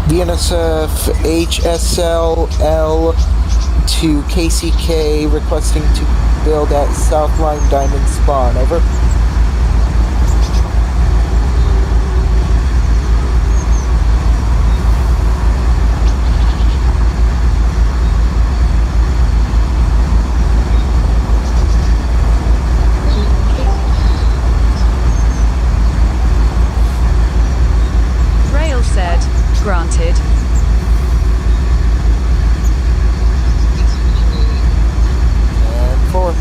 DNSF HSLL to KCK requesting to build at SouthLine Diamond Spawn. Over. Rail said, granted. And 4.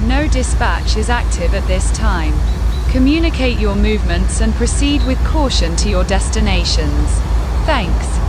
No dispatch is active at this time. Communicate your movements and proceed with caution to your destinations. Thanks.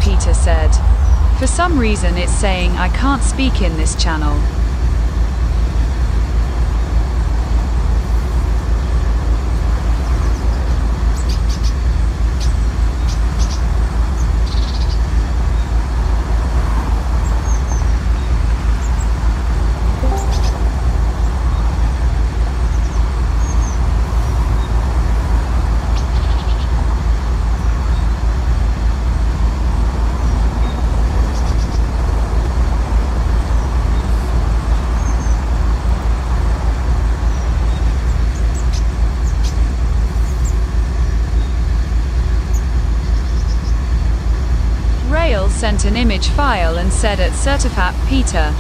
Peter said. For some reason it's saying I can't speak in this channel. Rail sent an image file and said at Certifat Peter.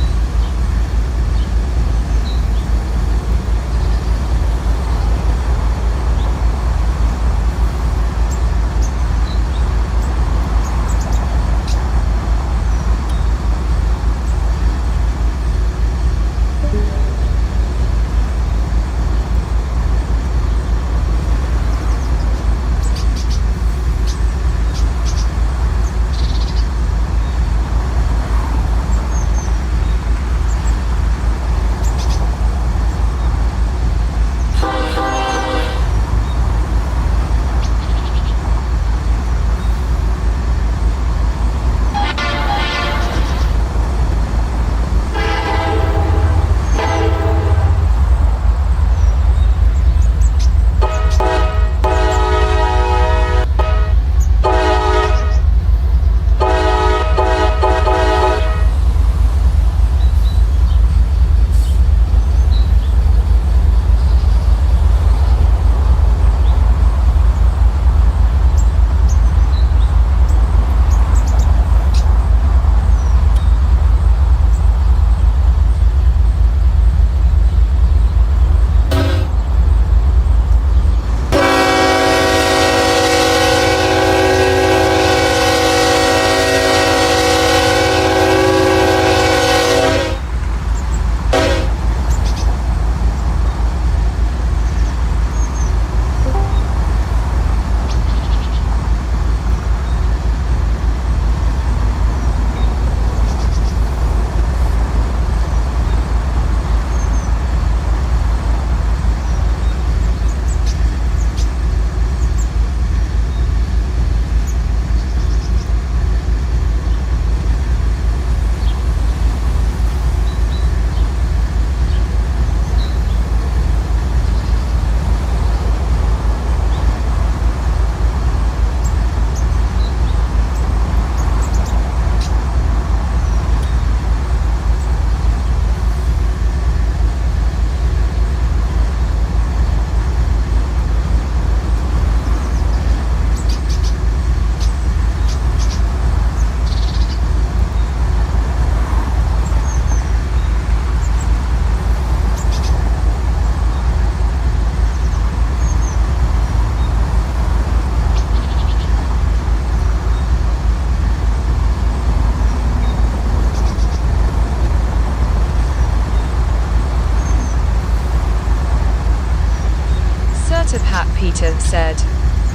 Shut up, Hat, Peter said.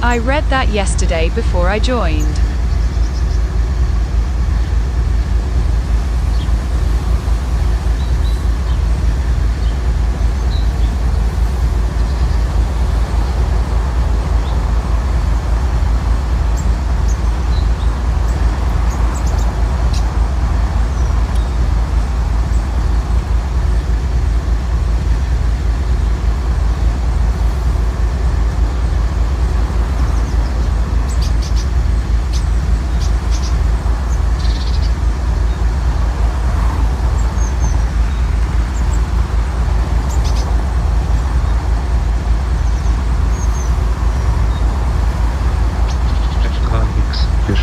I read that yesterday before I joined.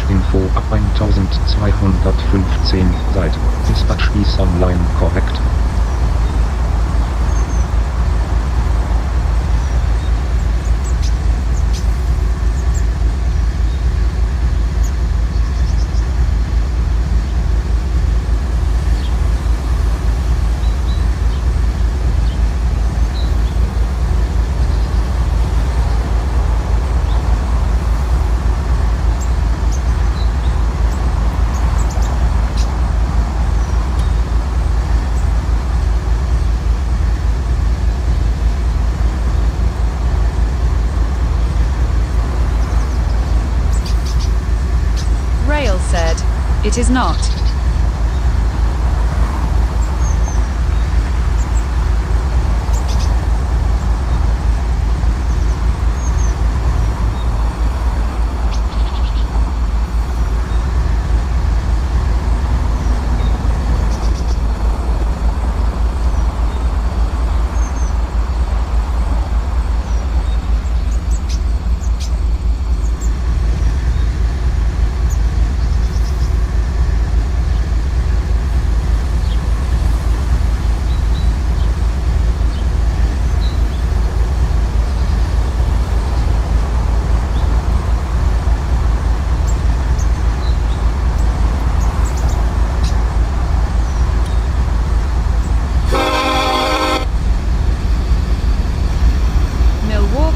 Info ab 1215 Seite. Dispatch is online korrekt. Rail said, it is not.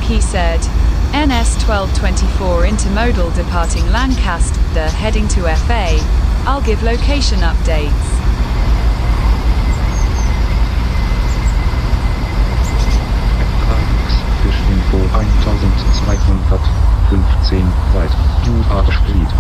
He said, NS 1224 intermodal departing Lancaster heading to FA. I'll give location updates. Info 1215 Seite. You are split.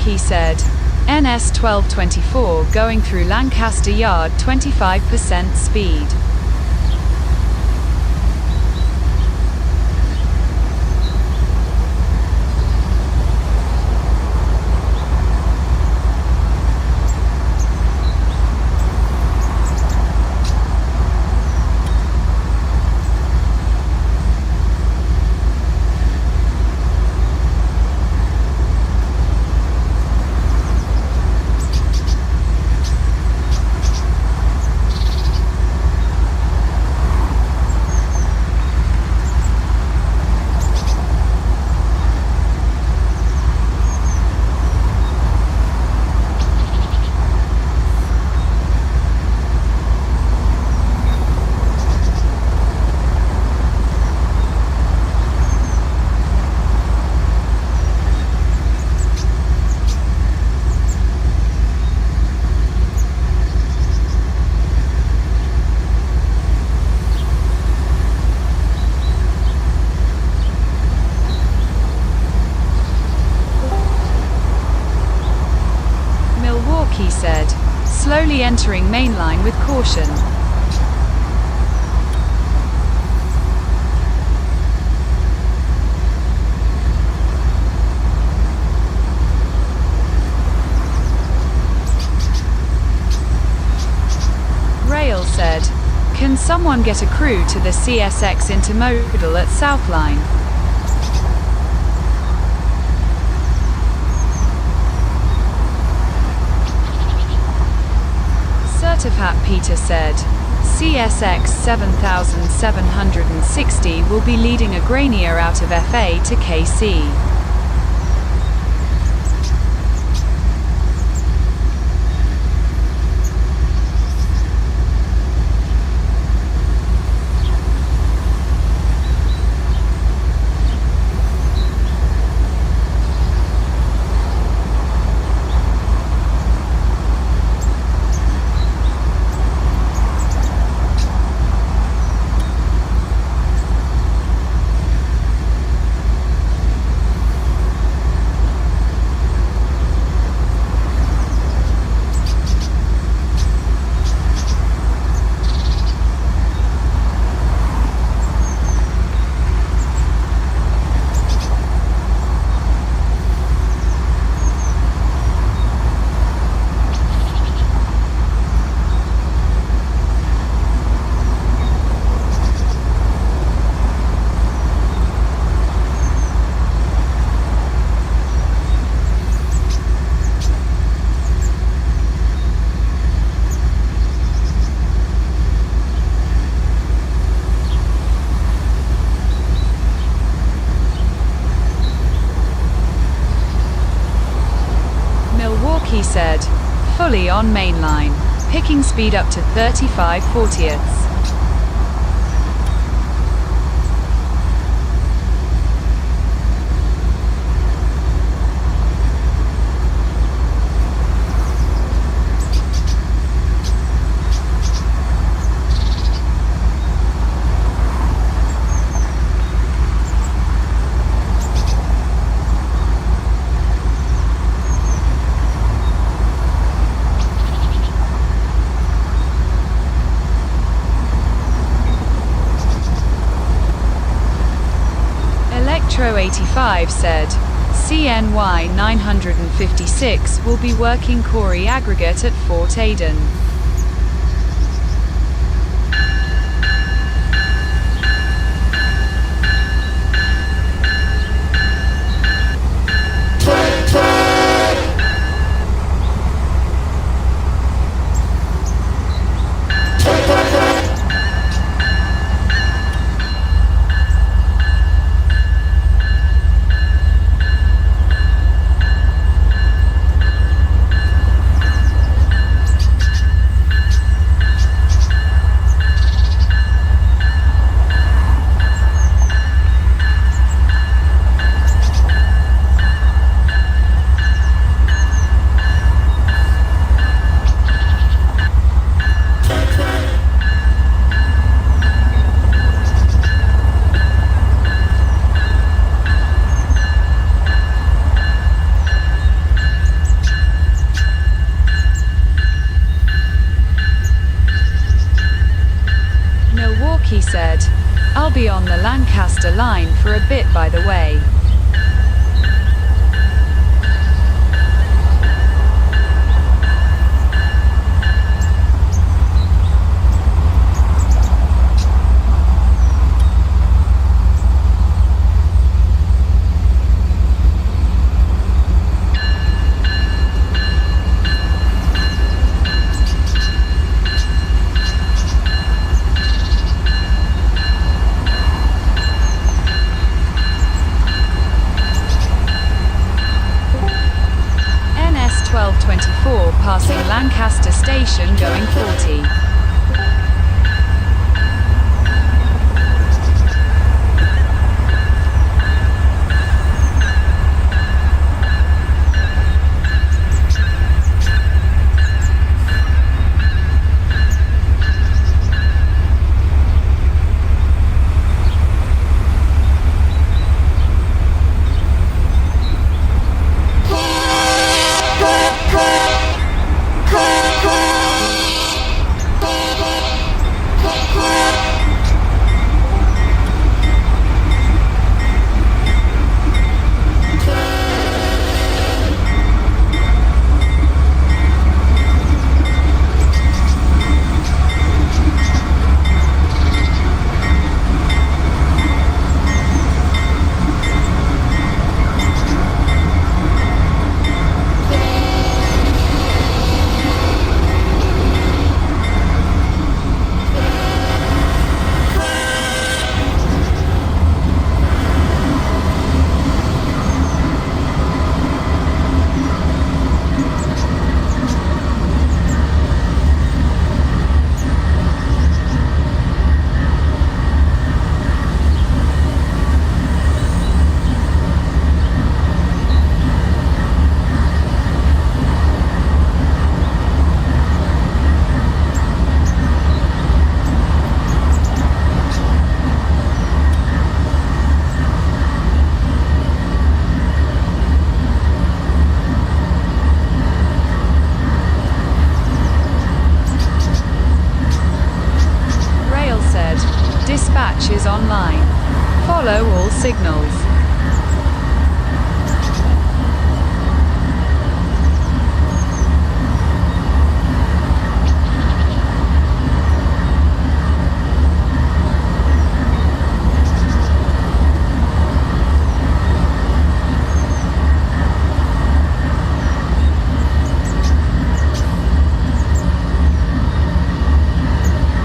Milwaukee said. NS 1224 going through Lancaster Yard 25% speed. Milwaukee said. Slowly entering main line with caution. Rail said. Can someone get a crew to the CSX intermodal at SouthLine? Certificat Peter said. CSX 7760 will be leading a Granier out of FA to KC. He said. Fully on mainline. Picking speed up to 35/40ths. Electro 85 said. CNY 956 will be working Corey aggregate at Fort Aden. be on the Lancaster line for a bit, by the way. NS 1224 passing Lancaster Station going 40. Rail said, dispatch is online. Follow all signals.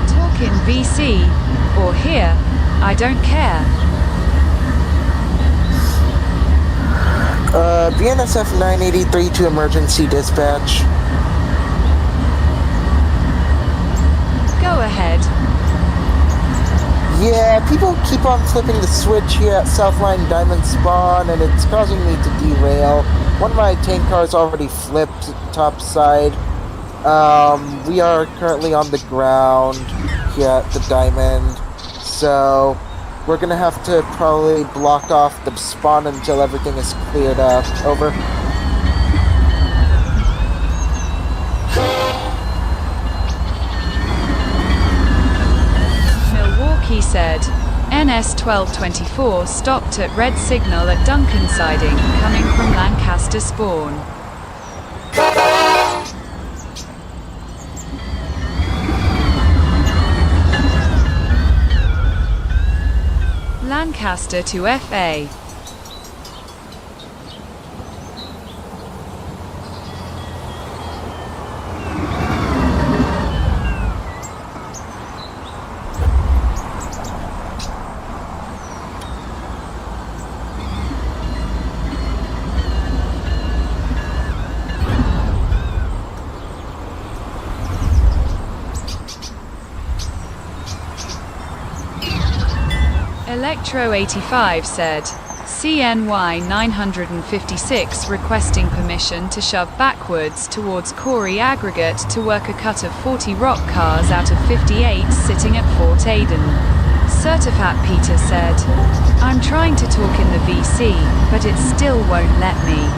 Talk in VC or here, I don't care. BNSF 983 to emergency dispatch. Go ahead. Yeah, people keep on flipping the switch here at SouthLine Diamond Spawn, and it's causing me to derail. One of my tank cars already flipped topside. We are currently on the ground here at the Diamond, so we're gonna have to probably block off the spawn until everything is cleared up. Over. Milwaukee said, NS 1224 stopped at red signal at Duncan siding, coming from Lancaster spawn. Lancaster to FA. Electro 85 said, CNY 956 requesting permission to shove backwards towards Corey Aggregate to work a cut of 40 rock cars out of 58 sitting at Fort Aiden. Certifat Peter said, I'm trying to talk in the VC, but it still won't let me.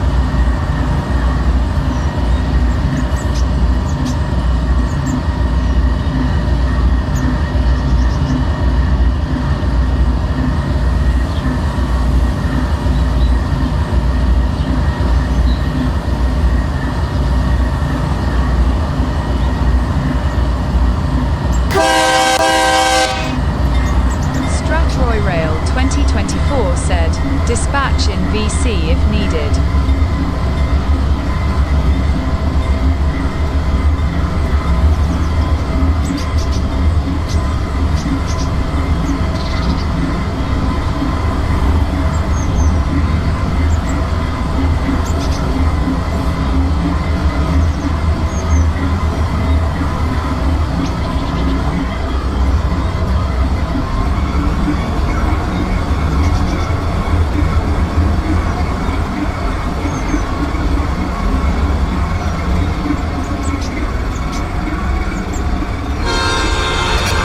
2024 said, dispatch in VC if needed.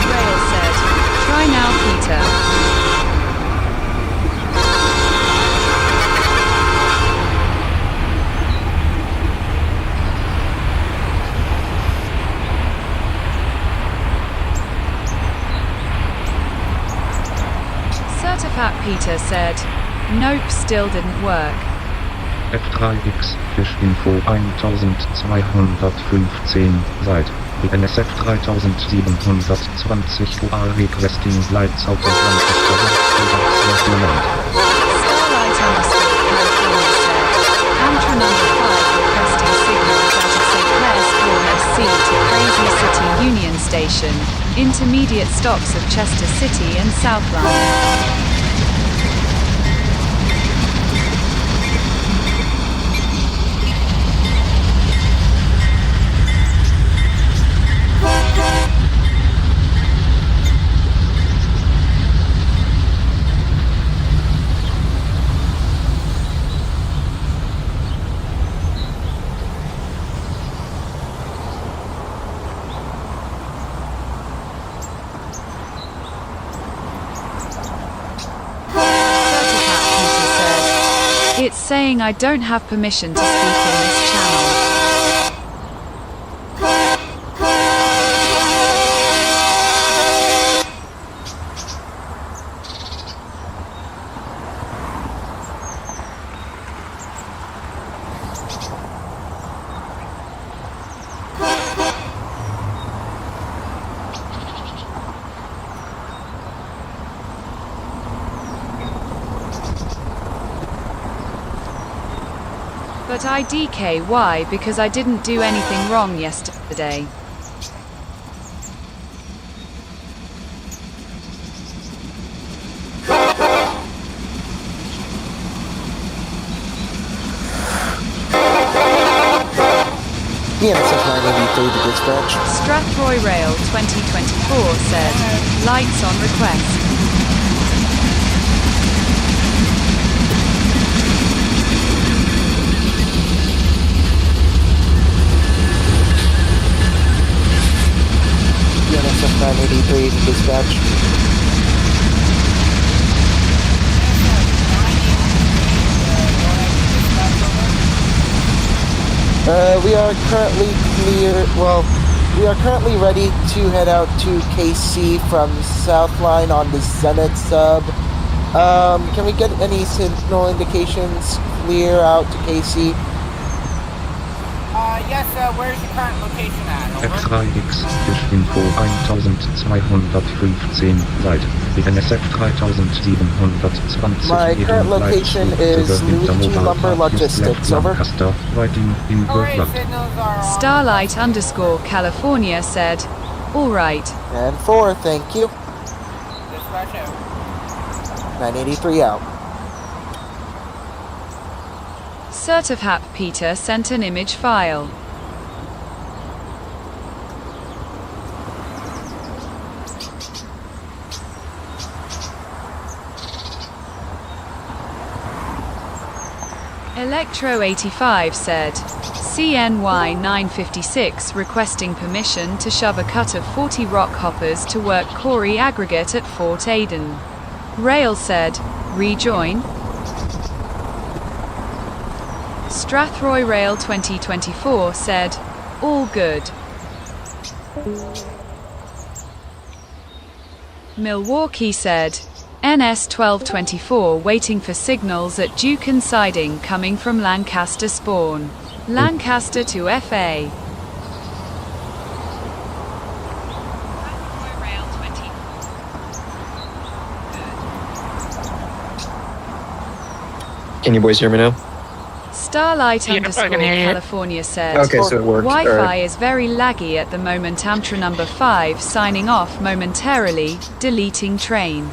Rail said, try now, Peter. Certificat Peter said, nope, still didn't work. F3X, Fischinfo 1215 seit BNSF 3720 UA requesting light South Atlantic Starlight Amtra number 5 requesting signals out of St. Clair's Corner C to Crazy City Union Station, intermediate stops of Chester City and SouthLine. It's saying I don't have permission to speak in this channel. But I DK why? Because I didn't do anything wrong yesterday. BNSF 983 to dispatch. Strathroy Rail 2024 said, lights on request. BNSF 983 to dispatch. We are currently we are currently ready to head out to KC from SouthLine on the Zenith sub. Can we get any signal indications clear out to KC? Yes, where's your current location at? Over. F3X, Fischinfo 1215 seit BNSF 3720 My current location is Luigi Lumber Logistics, over. Lancaster, riding in Alright, Bergland. signals are on. Starlight_California said, alright. And 4, thank you. Dispatch out. 983 out. Certificat Peter sent an image file. Electro85 said, CNY 956 requesting permission to shove a cut of 40 rock hoppers to work quarry aggregate at Fort Aden. Rail said, rejoin. Strathroy Rail 2024 said, all good. Milwaukee said, NS 1224 waiting for signals at Dukin Siding coming from Lancaster spawn. Lancaster to FA. Can you boys hear me now? Starlight Yep, I can hear you. California said, Okay, so it worked. Wi-Fi Alright. is very laggy at the moment. Amtra number 5 signing off momentarily, deleting train.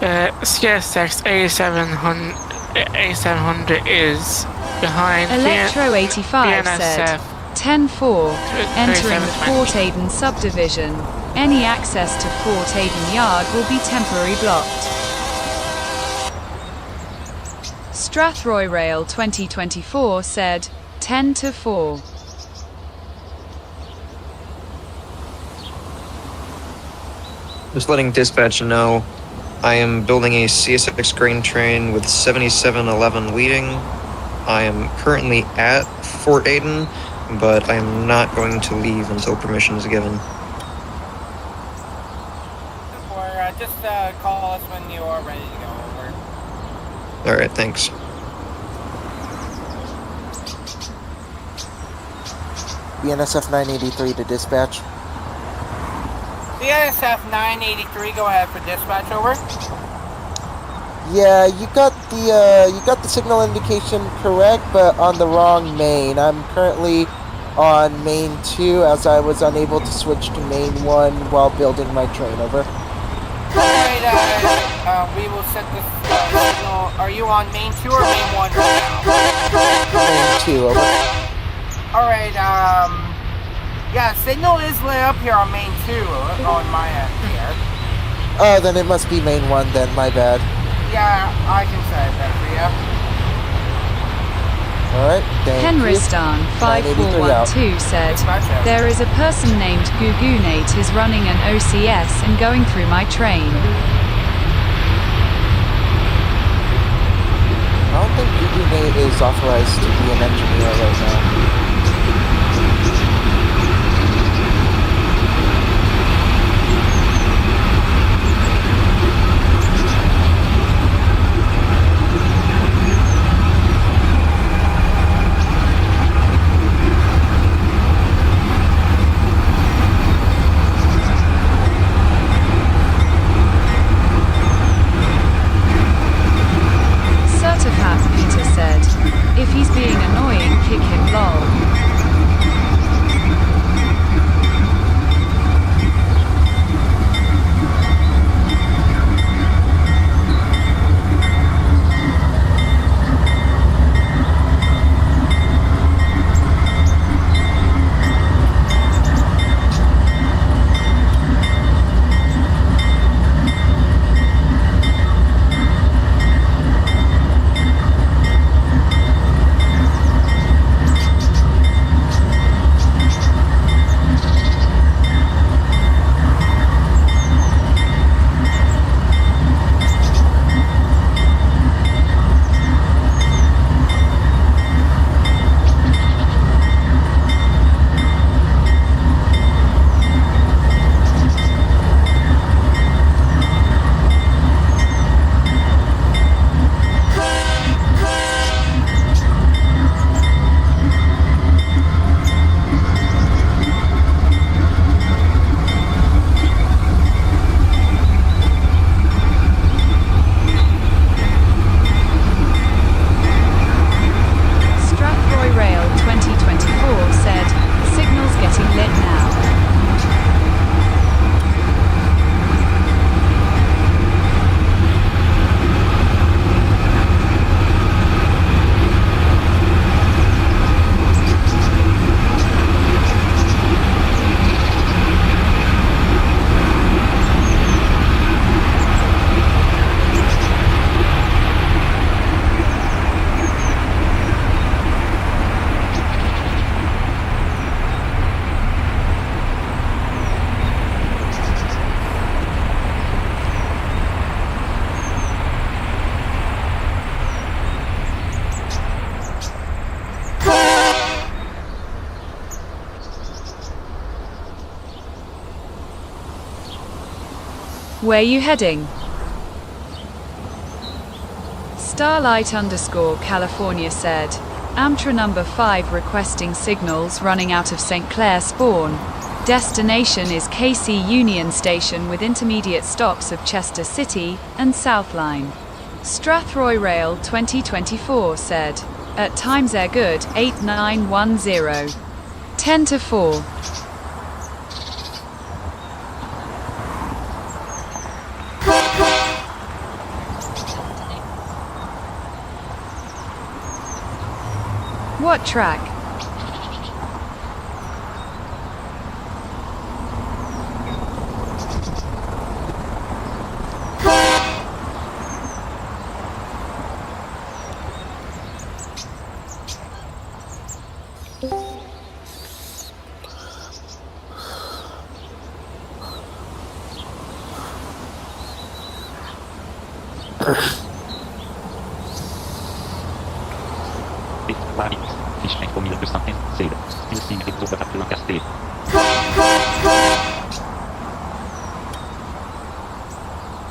CSX A700 is behind Electro 85 said, 10-4, entering the Fort Aden subdivision. Any access to Fort Aden Yard will be temporarily blocked. Strathroy Rail 2024 said, 10-4. Just letting dispatch know, I am building a CSX grain train with 7711 leading. I am currently at Fort Aden, but I am not going to leave until permission is given. Or just call us when you are ready to go over. Alright, thanks. BNSF 983 to dispatch. BNSF 983, go ahead for dispatch, over. Yeah, you got the signal indication correct, but on the wrong main. I'm currently on main 2 as I was unable to switch to main 1 while building my train, over. Alright, we will set this signal. Are you on main 2 or main 1 right now? Main 2, over. Alright, yeah, signal is lit up here on main 2 on my end here. Oh, then it must be main 1 then, my bad. Yeah, I can set that for you. Alright, thank you. Henristan 5412 said, there is a person named Gugunate is running an OCS and going through my train. I don't think Gugunate is authorized to be an engineer right now. Peter said, if he's being annoying, kick him lol. Where you heading? Starlight_California said, Amtra number 5 requesting signals running out of St. Clair spawn. Destination is KC Union Station with intermediate stops of Chester City and SouthLine. Strathroy Rail 2024 said. At times air good, 8910. 10 to 4. What track?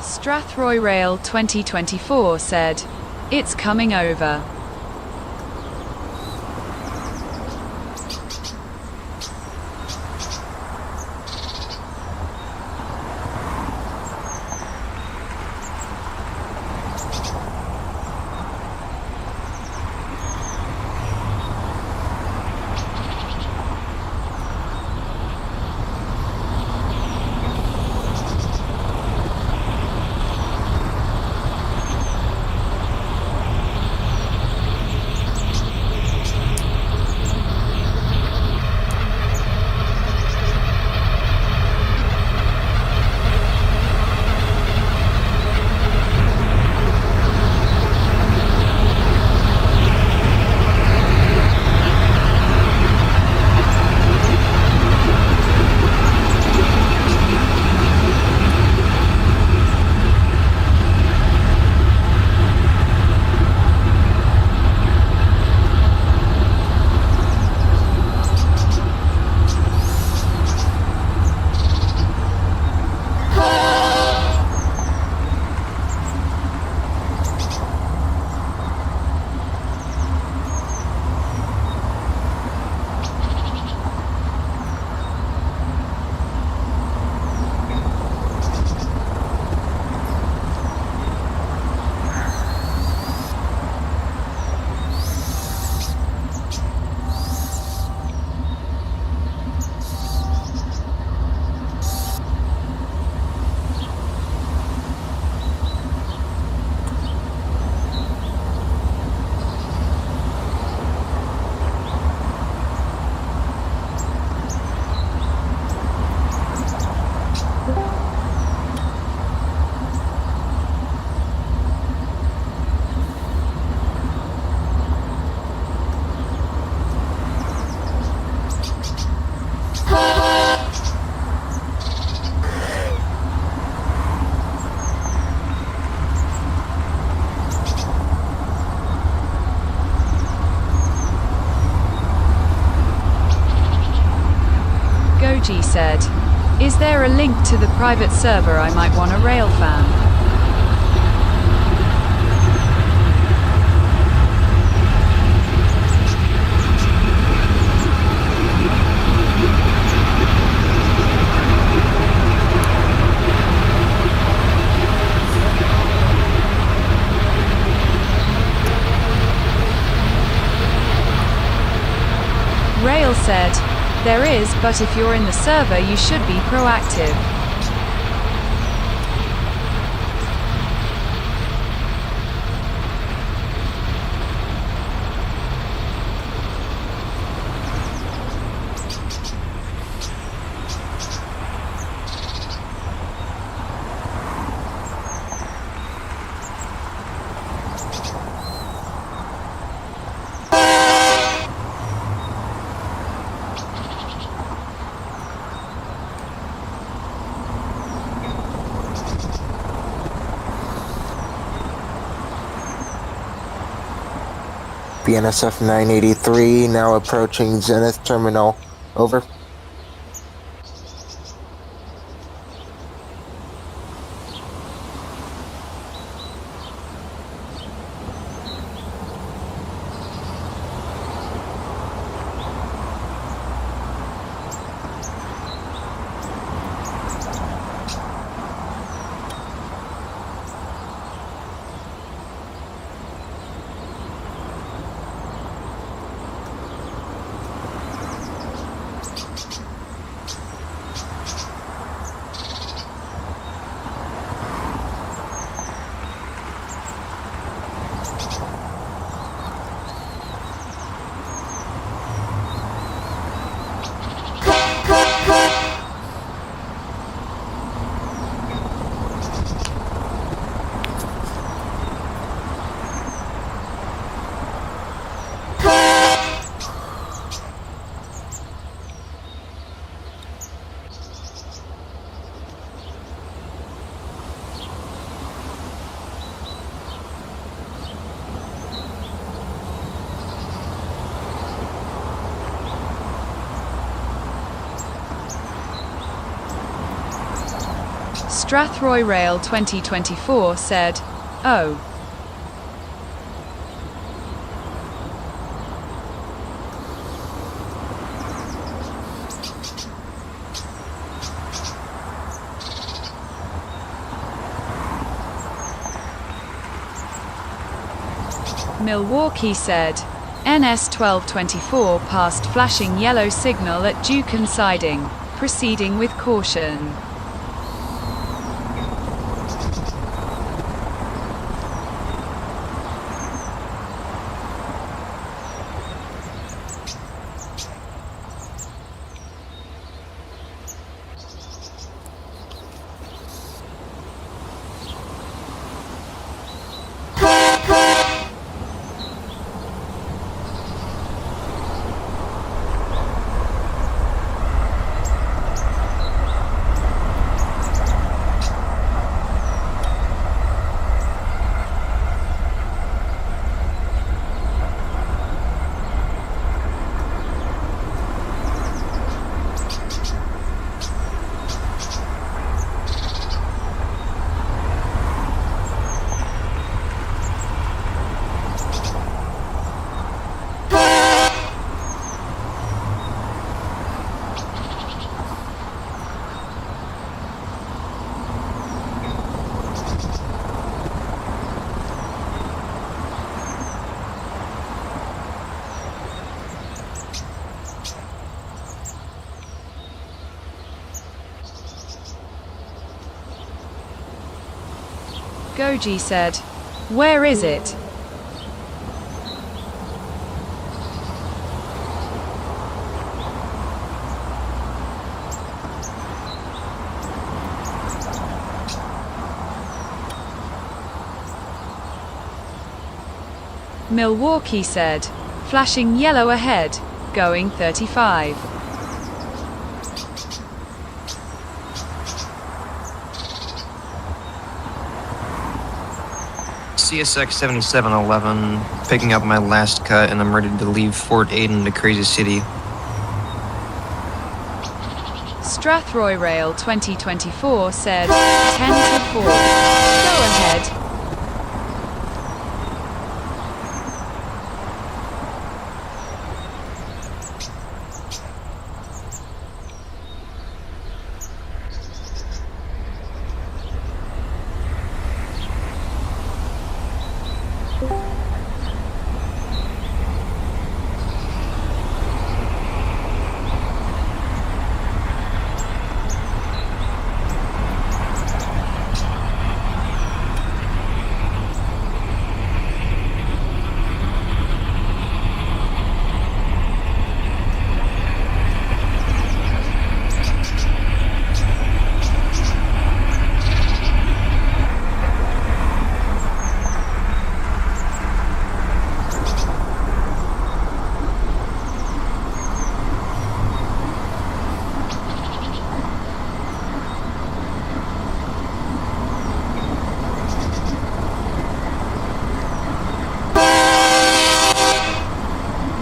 Strathroy Rail 2024 said, "It's coming over." Goji said, "Is there a link to the private server I might want a Railfan?" Rail said, "There is, but if you're in the server you should be proactive." BNSF 983 now approaching Zenith Terminal. Over. Strathroy Rail 2024 said, "Oh. Milwaukee said, NS 1224 passed flashing yellow signal at Dukin siding, proceeding with caution." Goji said, "Where is it?" Milwaukee said, "Flashing yellow ahead, going 35. CSX 7711, picking up my last cut, and I'm ready to leave Fort Aiden to Crazy City. Strathroy Rail 2024 said, 10 to 4. Go ahead.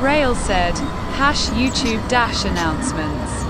Rail said, #YouTube dash announcements.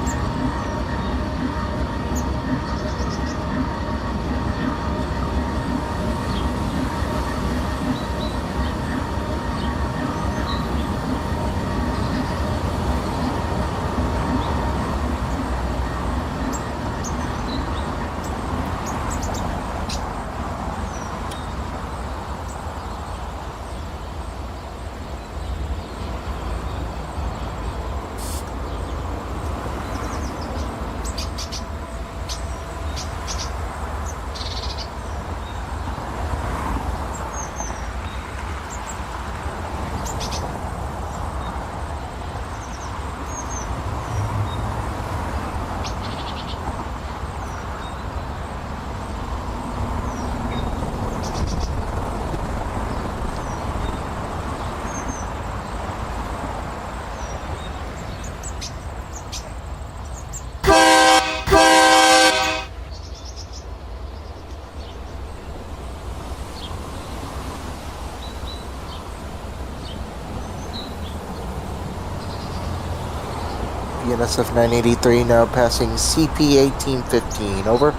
BNSF 983 now passing CP 1815. Over.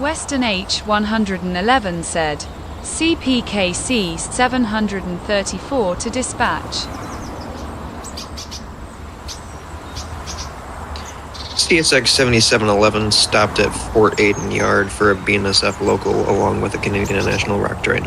Western H111 said, CPKC 734 to dispatch. CSX 7711 stopped at Fort Aden Yard for a BNSF local along with a Canadian National rock train.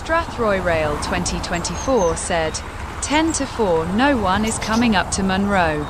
Strathroy Rail 2024 said, 10 to 4, no one is coming up to Monroe.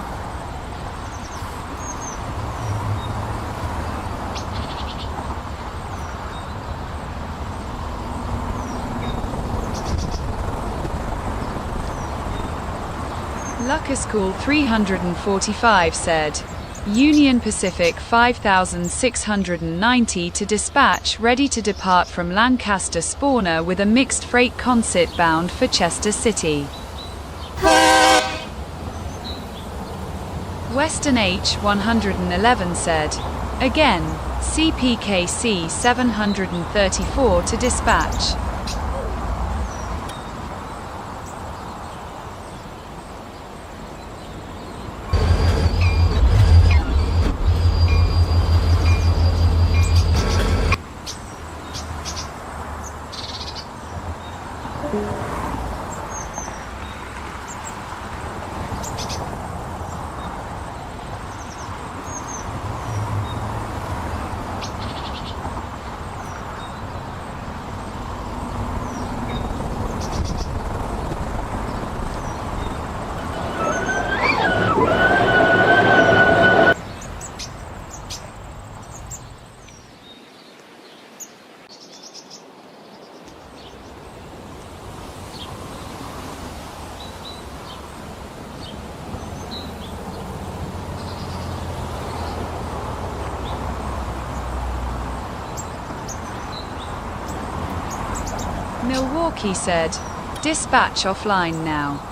Lucas Call 345 said, Union Pacific 5690 to dispatch, ready to depart from Lancaster Spawner with a mixed freight concert bound for Chester City. Western H111 said, again, CPKC 734 to dispatch. Milwaukee said, dispatch offline now.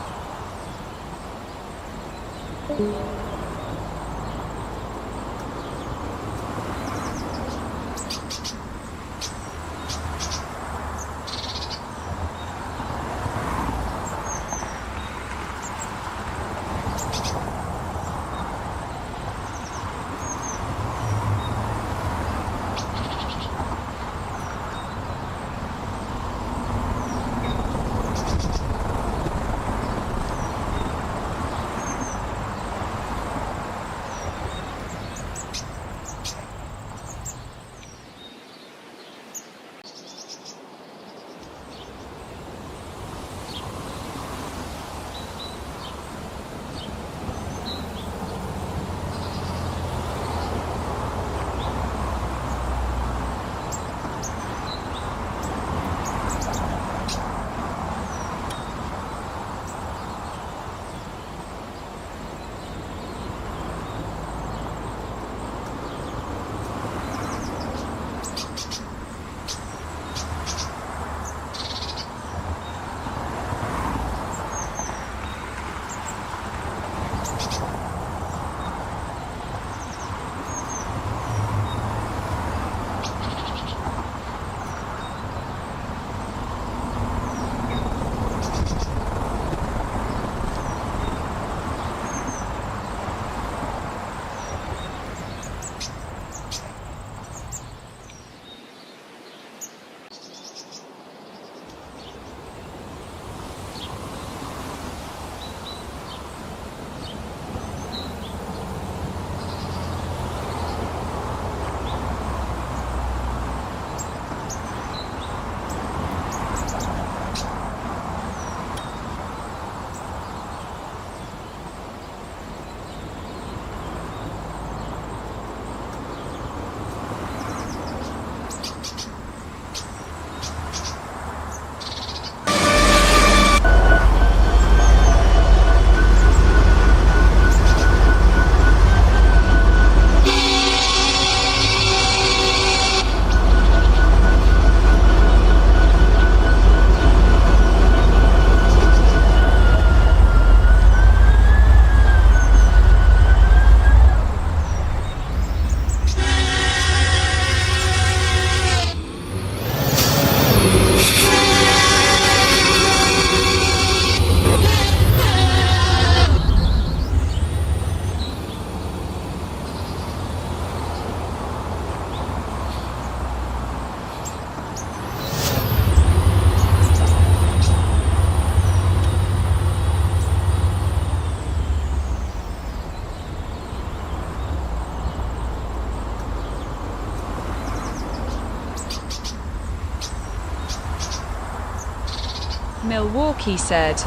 Milwaukee said,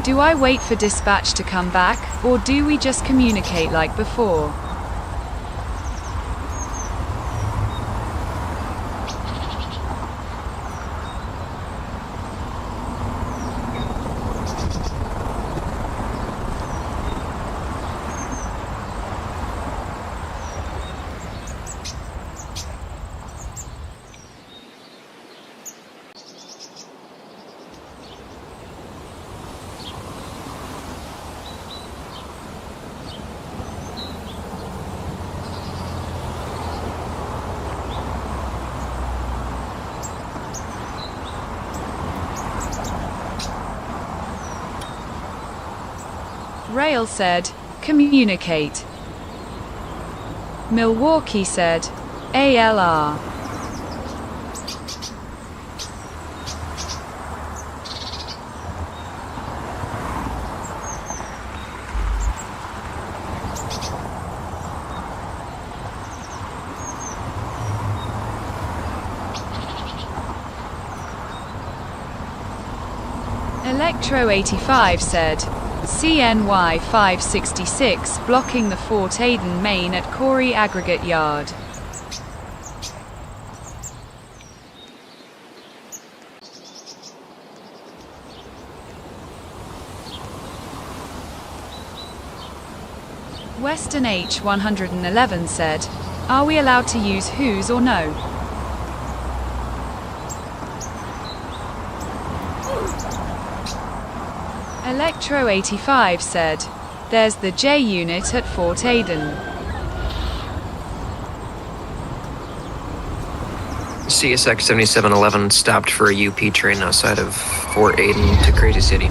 "Do I wait for dispatch to come back, or do we just communicate like before?" Rail said, "Communicate." Milwaukee said, "ALR." Electro 85 said, "CNY 566 blocking the Fort Aden main at Corey Aggregate Yard." Western H 111 said, "Are we allowed to use whos or no?" Electro 85 said, "There's the J unit at Fort Aden." CSX 7711 stopped for a UP train outside of Fort Aden to Crazy City.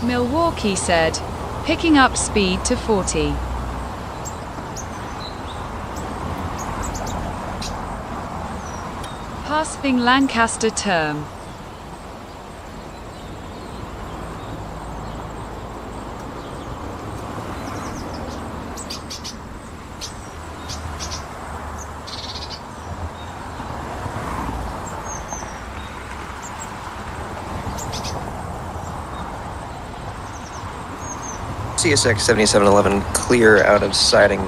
Milwaukee said, "Picking up speed to 40. Passing Lancaster term. CSX 7711 clear out of siding,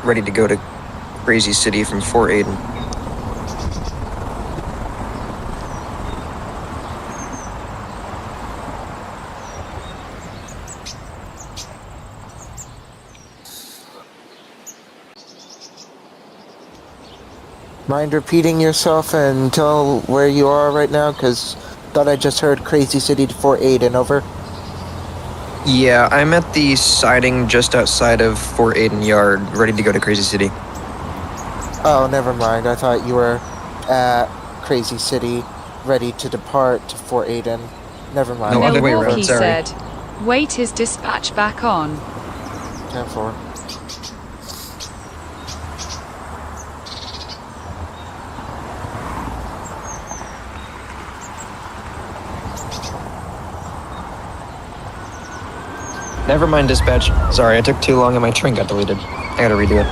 ready to go to Crazy City from Fort Aden. Mind repeating yourself and tell where you are right now? Because thought I just heard Crazy City to Fort Aden, over. Yeah, I'm at the siding just outside of Fort Aden Yard, ready to go to Crazy City. Oh, never mind. I thought you were at Crazy City, ready to depart to Fort Aden. Never mind. No, other way around, Milwaukee sorry. said, "Wait his dispatch back on." 10-4. Never mind, dispatch. Sorry, I took too long and my train got deleted. I gotta redo it.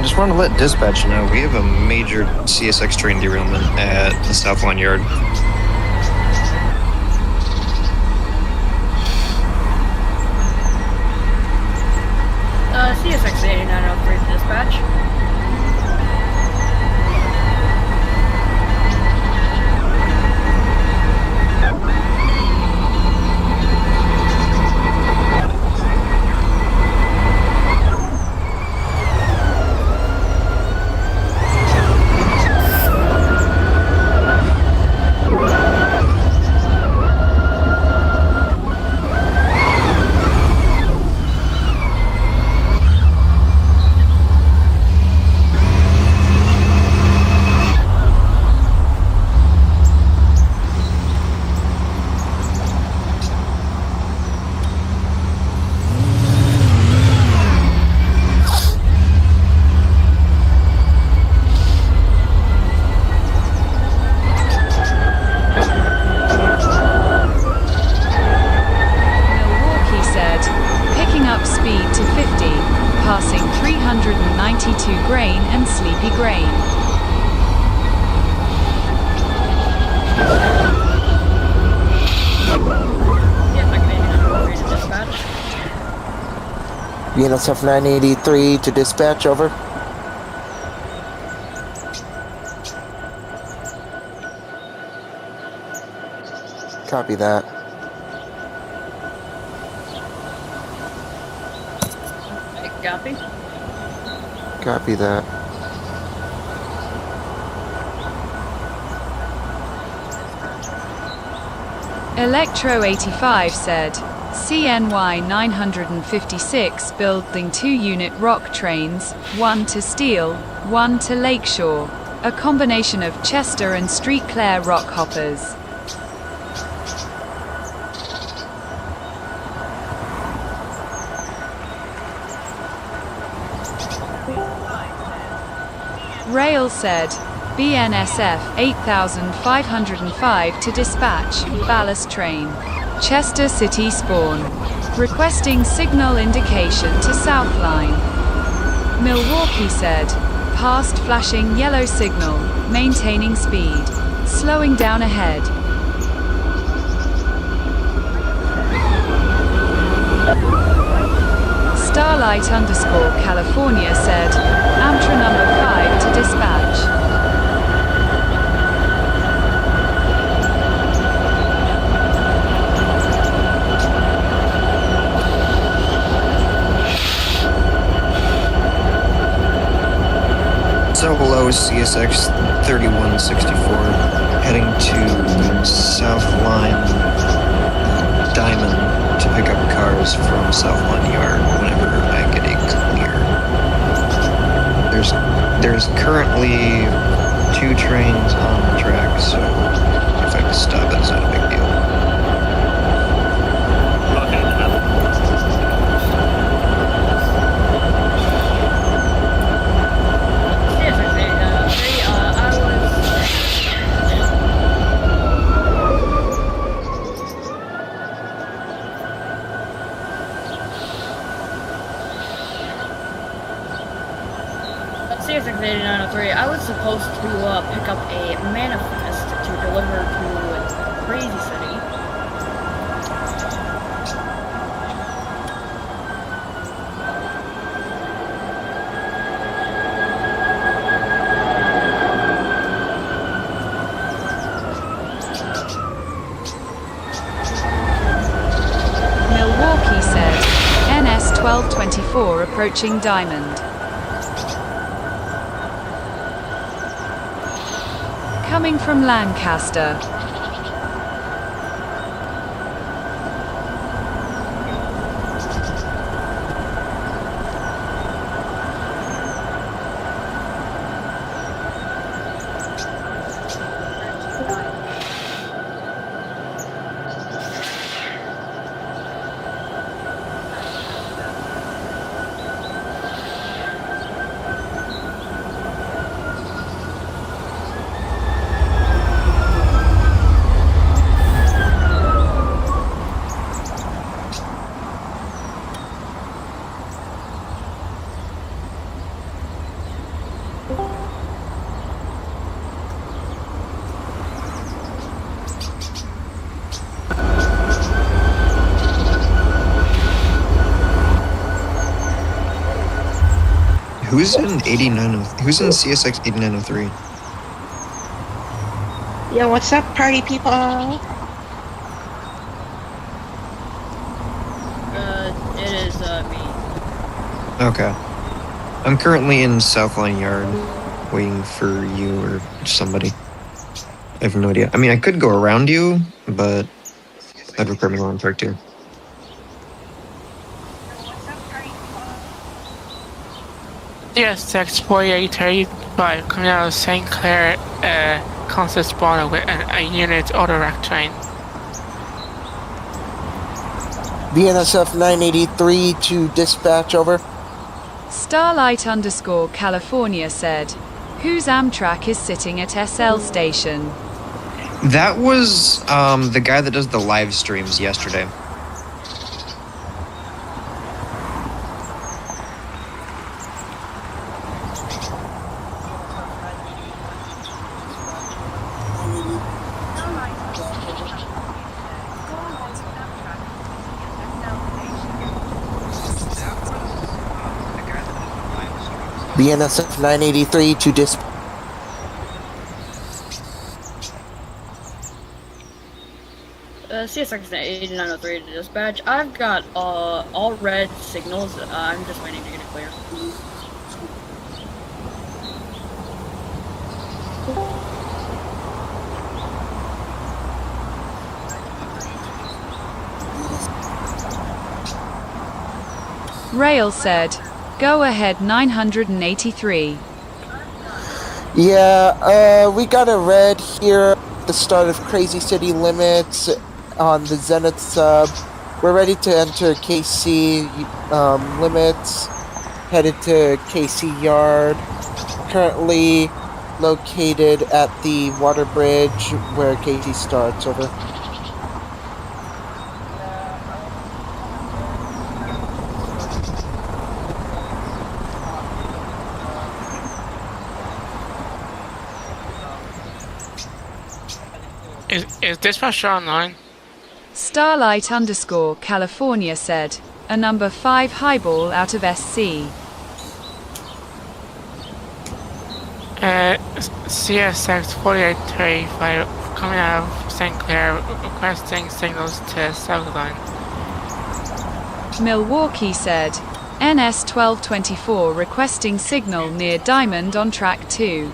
Just wanted to let dispatch know we have a major CSX train derailment at the SouthLine Yard. CSX 8903 dispatch. Milwaukee said, picking up speed to 50, passing 392 grain and sleepy grain. CSX 8903 to dispatch. BNSF 983 to dispatch, over. Copy that. Copy. Copy that. Electro 85 said, CNY 956 building 2-unit rock trains, 1 to Steel, 1 to Lakeshore, a combination of Chester and Street Clare rock hoppers. Rail said, BNSF 8505 to dispatch, ballast train, Chester City spawn, requesting signal indication to SouthLine. Milwaukee said, past flashing yellow signal, maintaining speed, slowing down ahead. Starlight_California said, Amtra number 5 to dispatch. So below is CSX 3164, heading to SouthLine Diamond to pick up cars from SouthLine Yard whenever I get a clear. There's currently 2 trains on the track, so if I can stop it, it's not a big deal. CSX 8903, I was... CSX 8903, I was supposed to pick up a manifest to deliver to Crazy City. Milwaukee said, NS 1224 approaching Diamond. Coming from Lancaster. Who's in 89? Who's in CSX 8903? Yo, what's up, party people? It is, me. Okay. I'm currently in SouthLine Yard, waiting for you or somebody. I have no idea. I mean, I could go around you, but that'd require me going to park too. CSX 4835 coming out of St. Clair, constant spawner with a unit auto-rack train. BNSF 983 to dispatch, over. Starlight_California said, whose Amtrak is sitting at SL station? That was the guy that does the live streams yesterday. BNSF 983 to dispatch. CSX 8903 to dispatch. I've got all red signals. I'm just waiting to get it clear. Rail said, go ahead 983. Yeah, we got a red here at the start of Crazy City Limits on the Zenith sub. We're ready to enter KC limits, headed to KC Yard. Currently located at the water bridge where KC starts, over. Is dispatcher online? Starlight_California said, a number 5 highball out of SC. CSX 4835 coming out of St. Clair requesting signals to SouthLine. Milwaukee said, NS 1224 requesting signal near Diamond on track 2.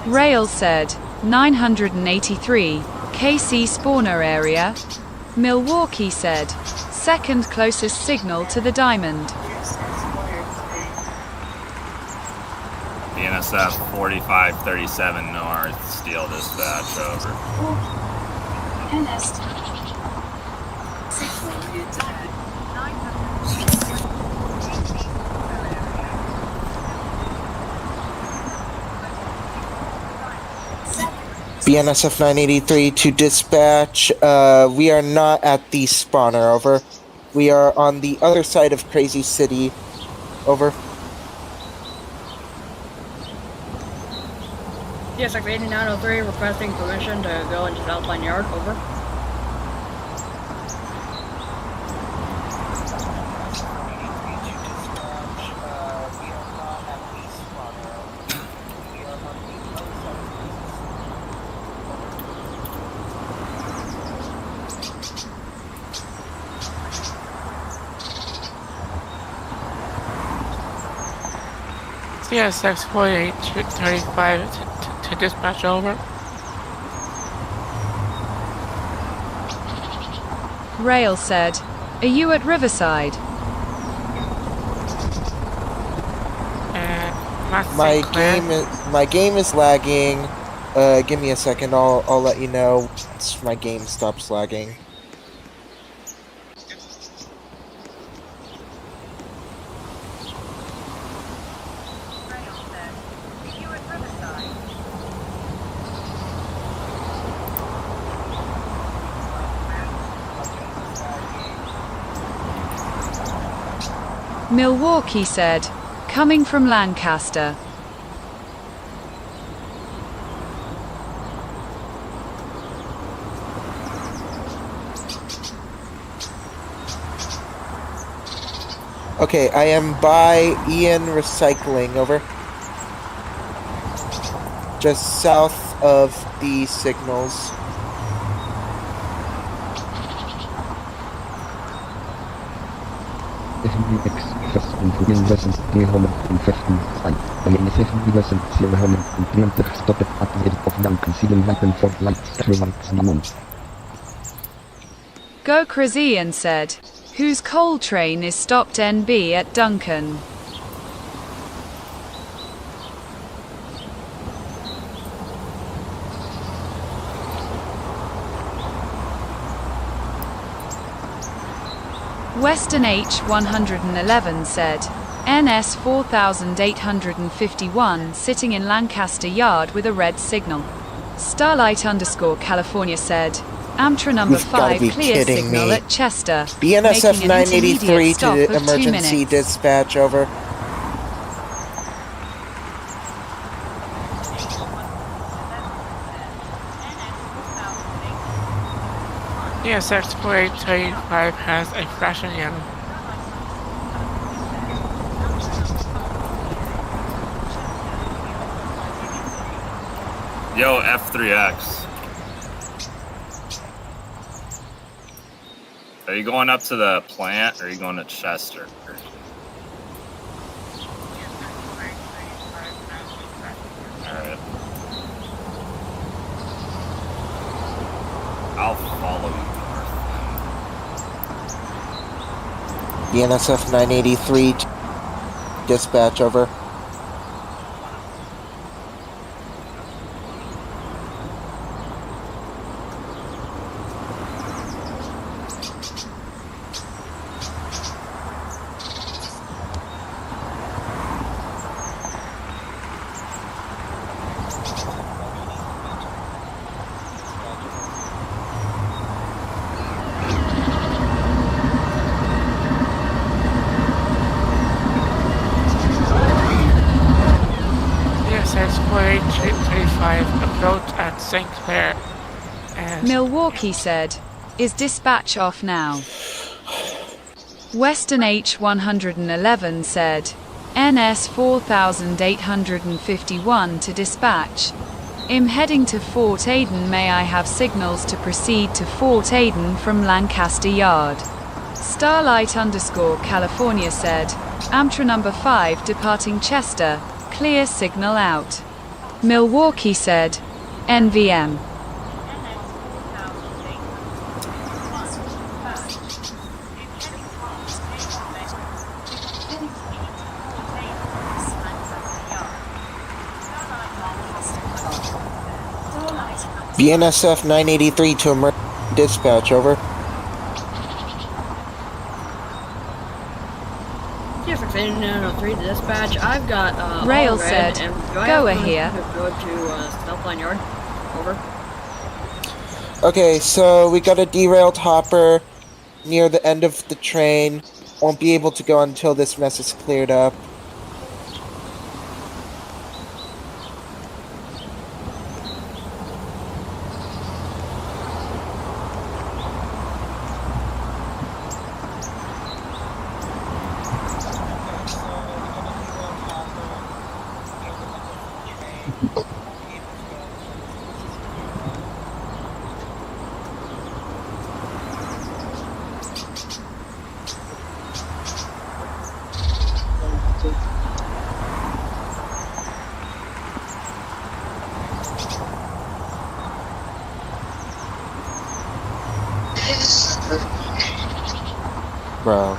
Rail said, 983, KC spawner area. Milwaukee said, second closest signal to the Diamond. BNSF 4537 North, Steel dispatch, over. BNSF 983 to dispatch. We are not at the spawner, over. We are on the other side of Crazy City, over. CSX 8903 requesting permission to go into SouthLine Yard, over. CSX 4835 to dispatch, over. Rail said, are you at Riverside? My game is lagging. Give me a second. I'll let you know once my game stops lagging. Milwaukee said, coming from Lancaster. Okay, I am by Ian Recycling, over. Just south of the signals. Go Crazian said, whose coal train is stopped NB at Duncan? Western H111 said, NS 4851 sitting in Lancaster Yard with a red signal. Starlight_California said, Amtra number You've gotta 5 be clear kidding signal me. at Chester. BNSF making an 983 intermediate stop to of 2 emergency minutes. dispatch, over. CSX 4835 has a flashing yellow. Yo, F3X. Are you going up to the plant or are you going to Chester? Alright. I'll follow you north. BNSF 983 to dispatch, over. CSX 4835 approach at St. Clair and Milwaukee said, is dispatch off now? Western H111 said, NS 4851 to dispatch. I'm heading to Fort Aden. May I have signals to proceed to Fort Aden from Lancaster Yard? Starlight_California said, Amtra number 5 departing Chester, clear signal out. Milwaukee said, NVM. BNSF 983 to emergency dispatch, over. CSX 8903 to dispatch. I've got Rail all red, said, and do I go have here. to go to SouthLine Yard. Over. Okay, so we got a derailed hopper near the end of the train. Won't be able to go until this mess is cleared up. Bro.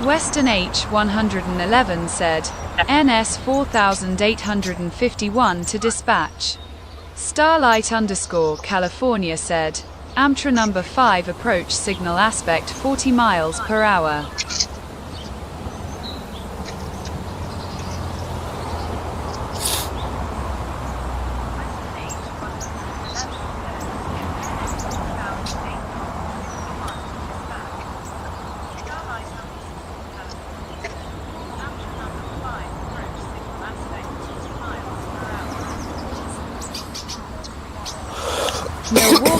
Western H111 said, NS 4851 to dispatch. Starlight_California said, Amtra number 5 approach signal aspect 40 miles per hour.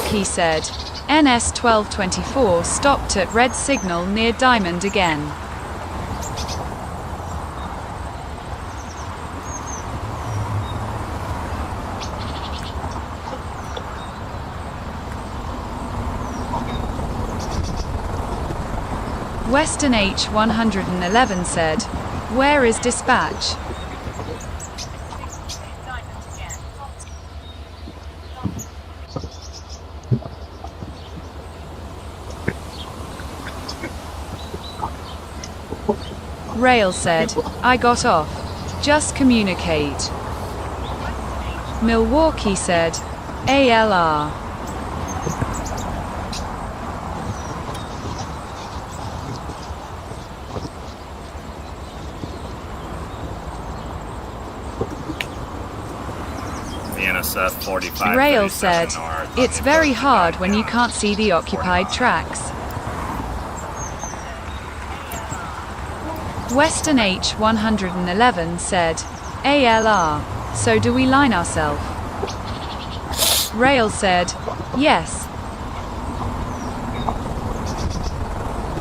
Milwaukee said, NS 1224 stopped at red signal near Diamond again. Western H 111 said, where is dispatch? Rail said, I got off. Just communicate. Milwaukee said, ALR. NSF 45. Rail said, it's very hard when you can't see the occupied tracks. Western H 111 said, ALR, so do we line ourselves? Rail said, yes.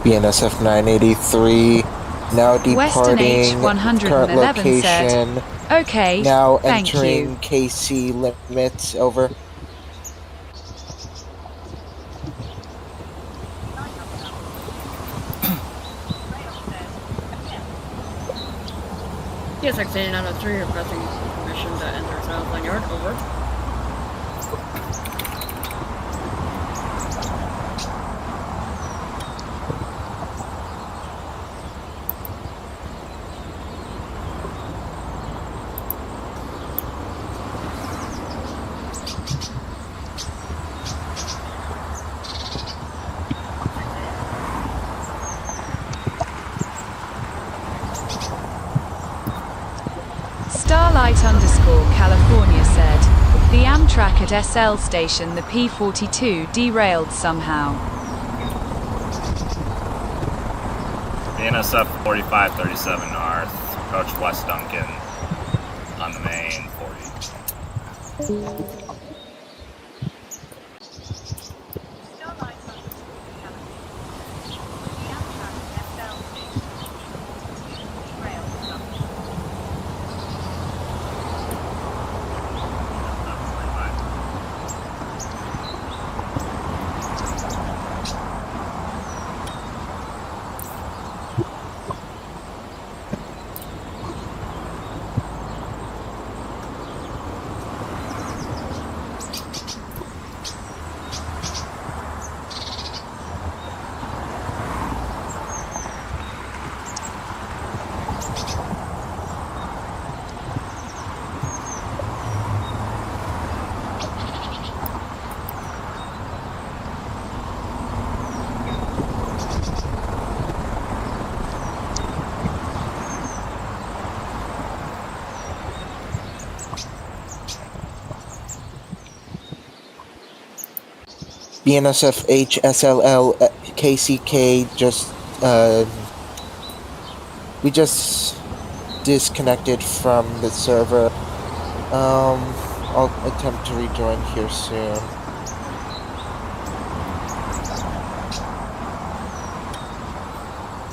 BNSF 983 now Western H departing 111 current location. said, okay, Now thank entering you. KC limits. Over. Yes, Excited 903 requesting permission to enter Southline Yard. Over. Starlight _ California said, the Amtrak at SL station the P42 derailed somehow. NSF 4537 north. Approach West Duncan on the main 40. BNSF HSLL KCK we just disconnected from the server. I'll attempt to rejoin here soon.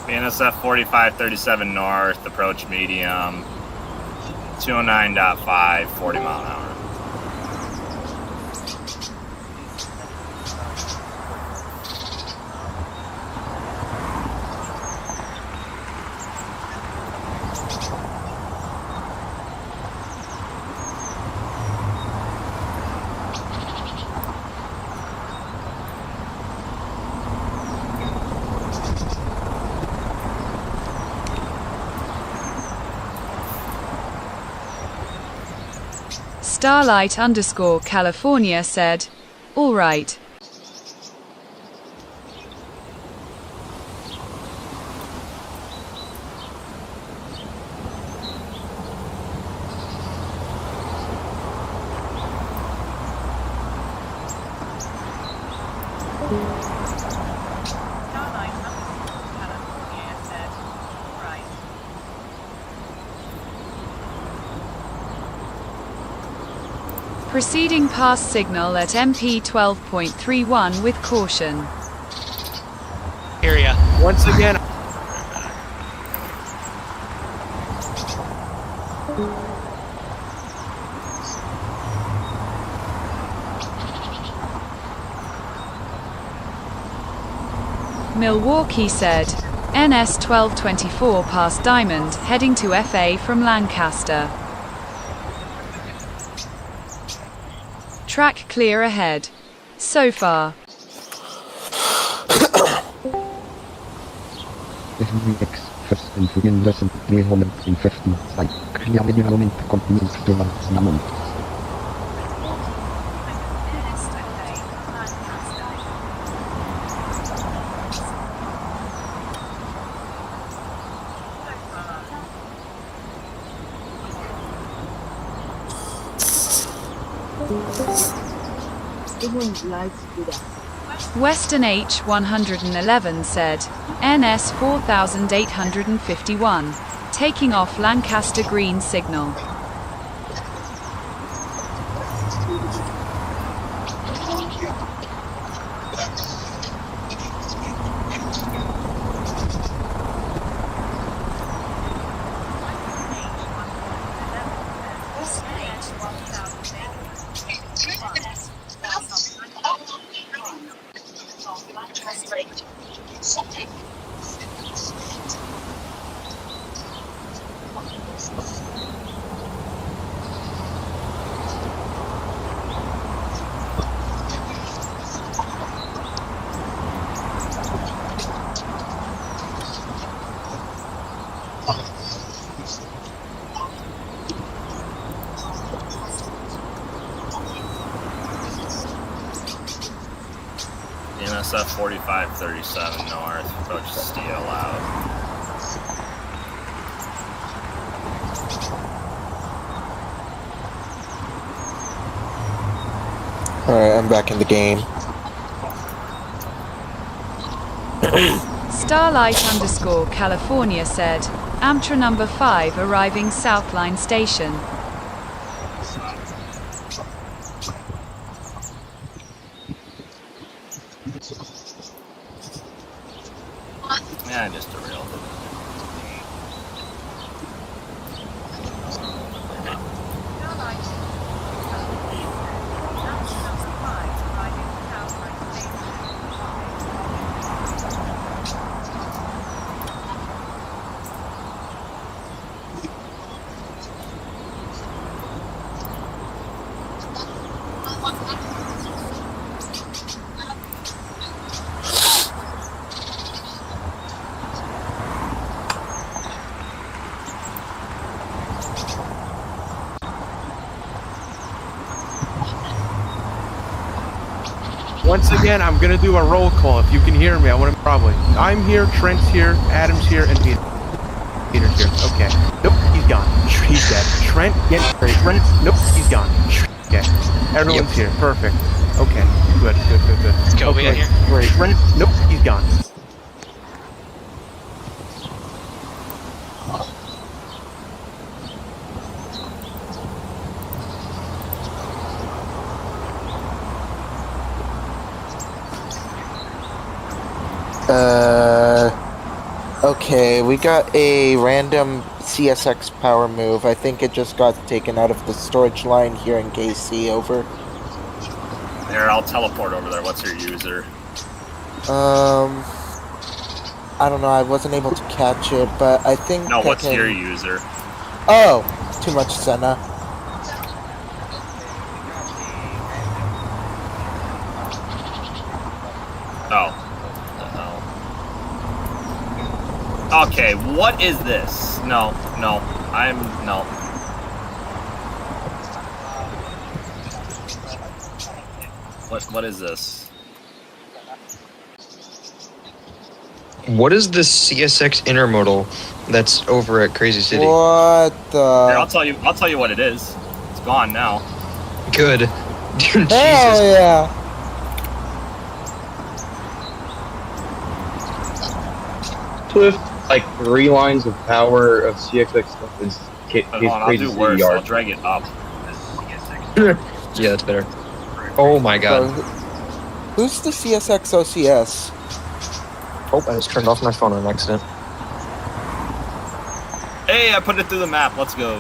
BNSF 4537 north. Approach medium. 209.5, 40 mile an hour. Starlight _ California said, all right. Proceeding past signal at MP 12.31 with caution. Area. Once again, Milwaukee said, NS 1224 past Diamond, heading to FA from Lancaster. Track clear ahead. So far. First in Fugen lesson 315 Zeit. Clear Moment continues to Moment. Western H 111 said, NS 4851, taking off Lancaster green signal. NSF 4537 north, approach steel out. Alright, I'm back in the game. Starlight_California said, Amtra number 5 arriving SouthLine station. Yeah, I just derailed it. once again, I'm gonna do a roll call. If you can hear me, I want to probably. I'm here, Trent's here, Adam's here, and Peter's here. Okay. Nope, he's gone. He's dead. Trent, get ready. Trent, nope, he's gone. Okay. Everyone's here. Perfect. Okay. Good. Let's go. We got here. Great. Trent, nope, he's gone. Okay, we got a random CSX power move. I think it just got taken out of the storage line here in KC, over. Here, I'll teleport over there. What's your user? I don't know, I wasn't able to catch it, but I think No, I what's can... your user? Oh, too much Senna. Oh. Okay, what is this? No. No. What is this? What is the CSX intermodal that's over at Crazy City? What the... Here, I'll tell you what it is. It's gone now. Good. Dude, Hell Jesus. yeah! Swift, like 3 lines of power of CXX stuff is Hold on, I'll do worse. I'll drag it up. Yeah, that's better. Oh my god. Who's the CSX OCS? Oh, I just turned off my phone on accident. Hey, I put it through the map. Let's go.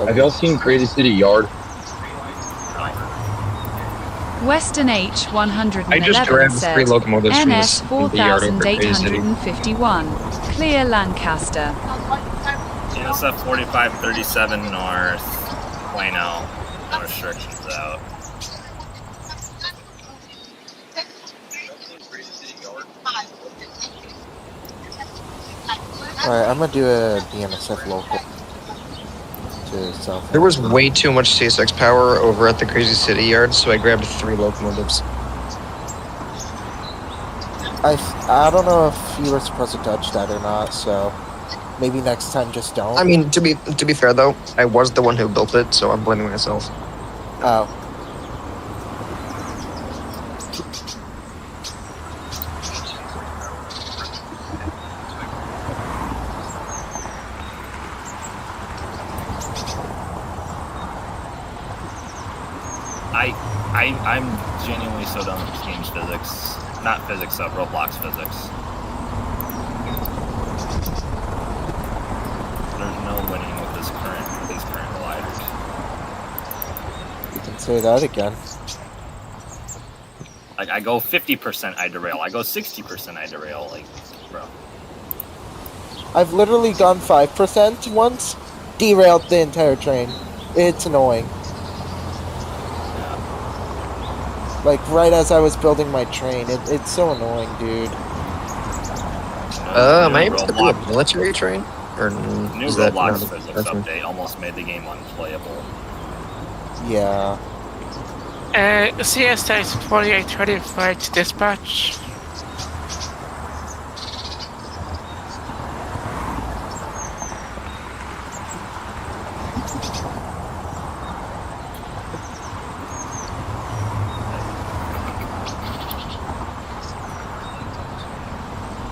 Have y'all seen Crazy City Yard? Western H I 111 just grabbed said, 3 locomotives NS from the yard over at Crazy City. 4851, clear Lancaster. NSF 4537 north, Plano. No restrictions out. Alright, I'm gonna do a DNSF local to South. There was way too much CSX power over at the Crazy City yard, so I grabbed 3 locomotives. I don't know if you were supposed to touch that or not, so maybe next time just don't. I mean, to be fair though, I was the one who built it, so I'm blaming myself. Oh. I'm genuinely so done with this game's physics. Not physics, Roblox physics. There's no winning with these current gliders. You can say that again. Like, I go 50% I derail. I go 60% I derail. Like, bro. I've literally gone 5% once, derailed the entire train. It's annoying. Like, right as I was building my train. It's so annoying, dude. Am I able to do a military train? Or New is that Roblox not physics update almost made the game unplayable. Yeah. CSX 4835 to dispatch.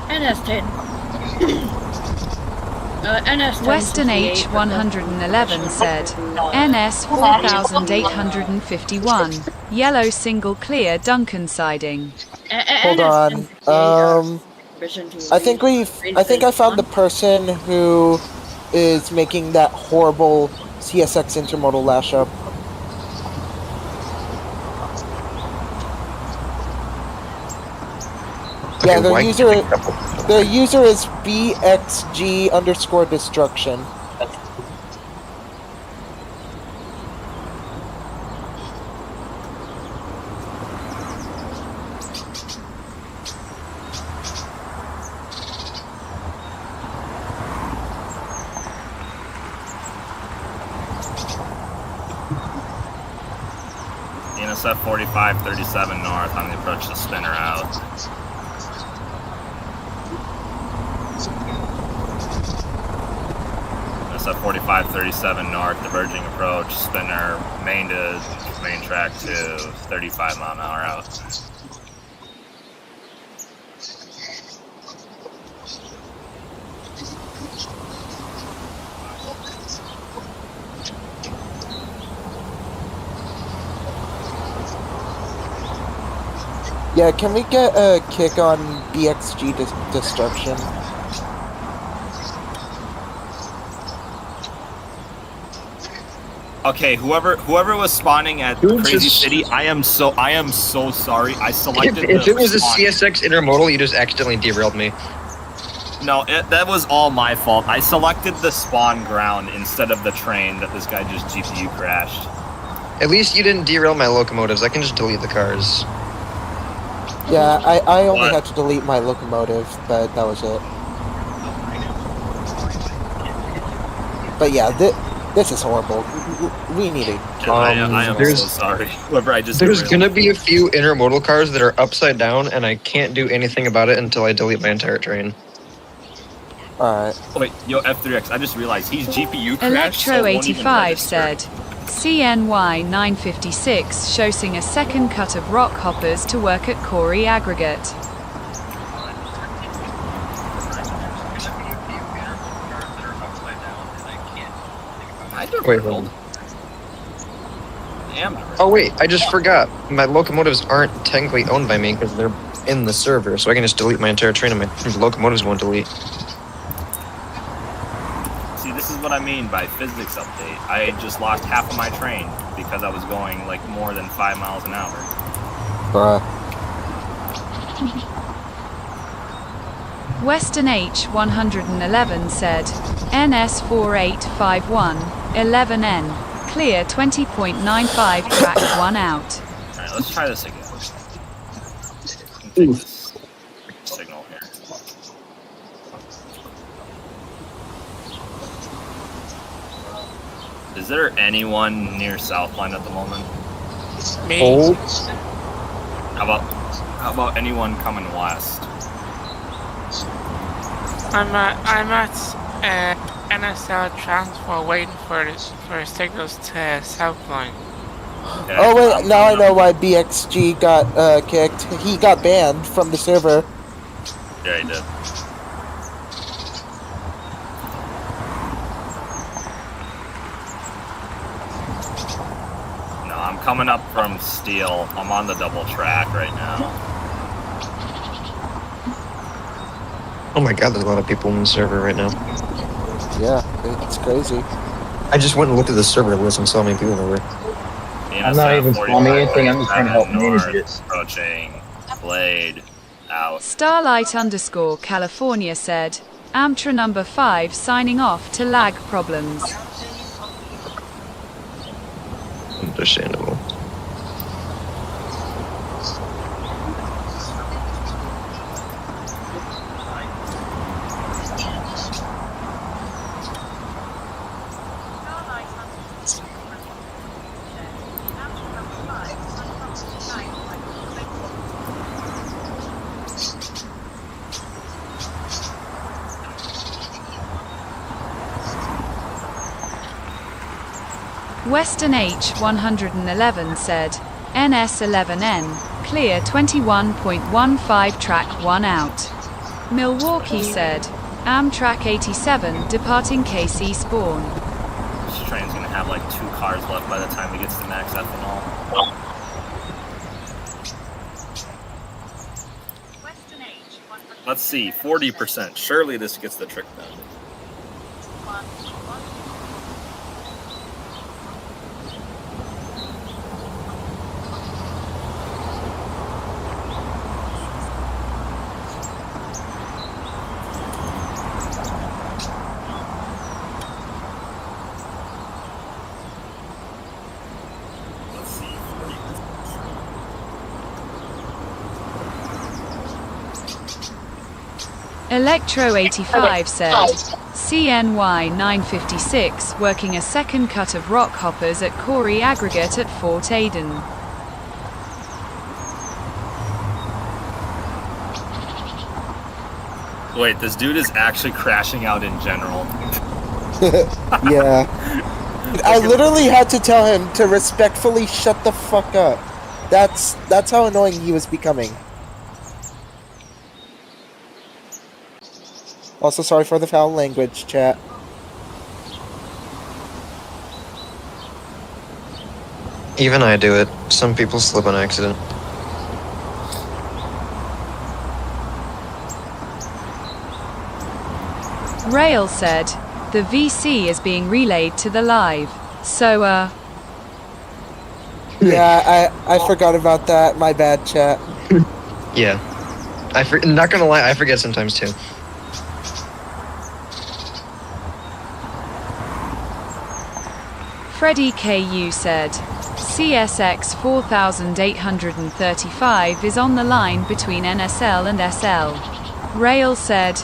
NS10. NS10. Western H 111 said, NS 4851, yellow single clear Duncan siding. Hold on. I think I found the person who is making that horrible CSX intermodal lash up. Yeah, their user is BXG_destruction. NSF 4537 north on the approach to Spinner out. NSF 4537 north, diverging approach, Spinner, main track to 35 mile an hour out. Yeah, can we get a kick on BXG destruction? Okay, whoever was spawning at Crazy City, I am so sorry. I selected. If it was a CSX intermodal, you just accidentally derailed me. No, that was all my fault. I selected the spawn ground instead of the train that this guy just GPU crashed. At least you didn't derail my locomotives. I can just delete the cars. Yeah, I only had to delete my locomotive, but that was it. But yeah, this is horrible. We need it. I am so sorry. Whoever I just There's gonna be a few intermodal cars that are upside down, and I can't do anything about it until I delete my entire train. Alright. Oh, wait, yo, F3X, I just realized he's GPU crashed. Electro85 said, CNY 956 showing a second cut of rock hoppers to work at Corey Aggregate. Wait, hold on. am diverting. Oh wait, I just forgot. My locomotives aren't technically owned by me because they're in the server, so I can just delete my entire train and my locomotives won't delete. See, this is what I mean by physics update. I just lost half of my train because I was going like more than 5 miles an hour. Bruh. Western H 111 said, NS4851, 11N, clear 20.95 track 1 out. Alright, let's try this again. Take this signal here. Is there anyone near Southline at the moment? Me. Oh, How about anyone coming west? I'm at NSL transport waiting for signals to Southline. Okay, Oh wait, I'm now I coming know up. why BXG got kicked. He got banned from the server. Yeah, he did. No, I'm coming up from Steel. I'm on the double track right now. oh my god, there's a lot of people in the server right now. Yeah, it's crazy. I just went and looked at the server list and saw how many people there were. I'm not even filming anything, I'm just trying to help manage this. Approaching Blade out. Starlight_California said, Amtra number 5 signing off to lag problems. Understandable. Western H 111 said, NS11N, clear 21.15 track 1 out. Milwaukee said, Amtrak 87 departing KC spawn. This train's gonna have like 2 cars left by the time it gets to max ethanol. Let's see, 40%. Surely this gets the trick done. Let's see, 40%. Electro85 said, CNY 956 working a second cut of rock hoppers at Corey Aggregate at Fort Aden. Wait, this dude is actually crashing out in general. Yeah. I literally had to tell him to respectfully shut the fuck up. That's how annoying he was becoming. Also, sorry for the foul language, chat. Even I do it. Some people slip on accident. Rail said, the VC is being relayed to the live. So, Yeah, I forgot about that. My bad, chat. Yeah. Not gonna lie, I forget sometimes too. Freddie KU said, CSX 4835 is on the line between NSL and SL. Rail said,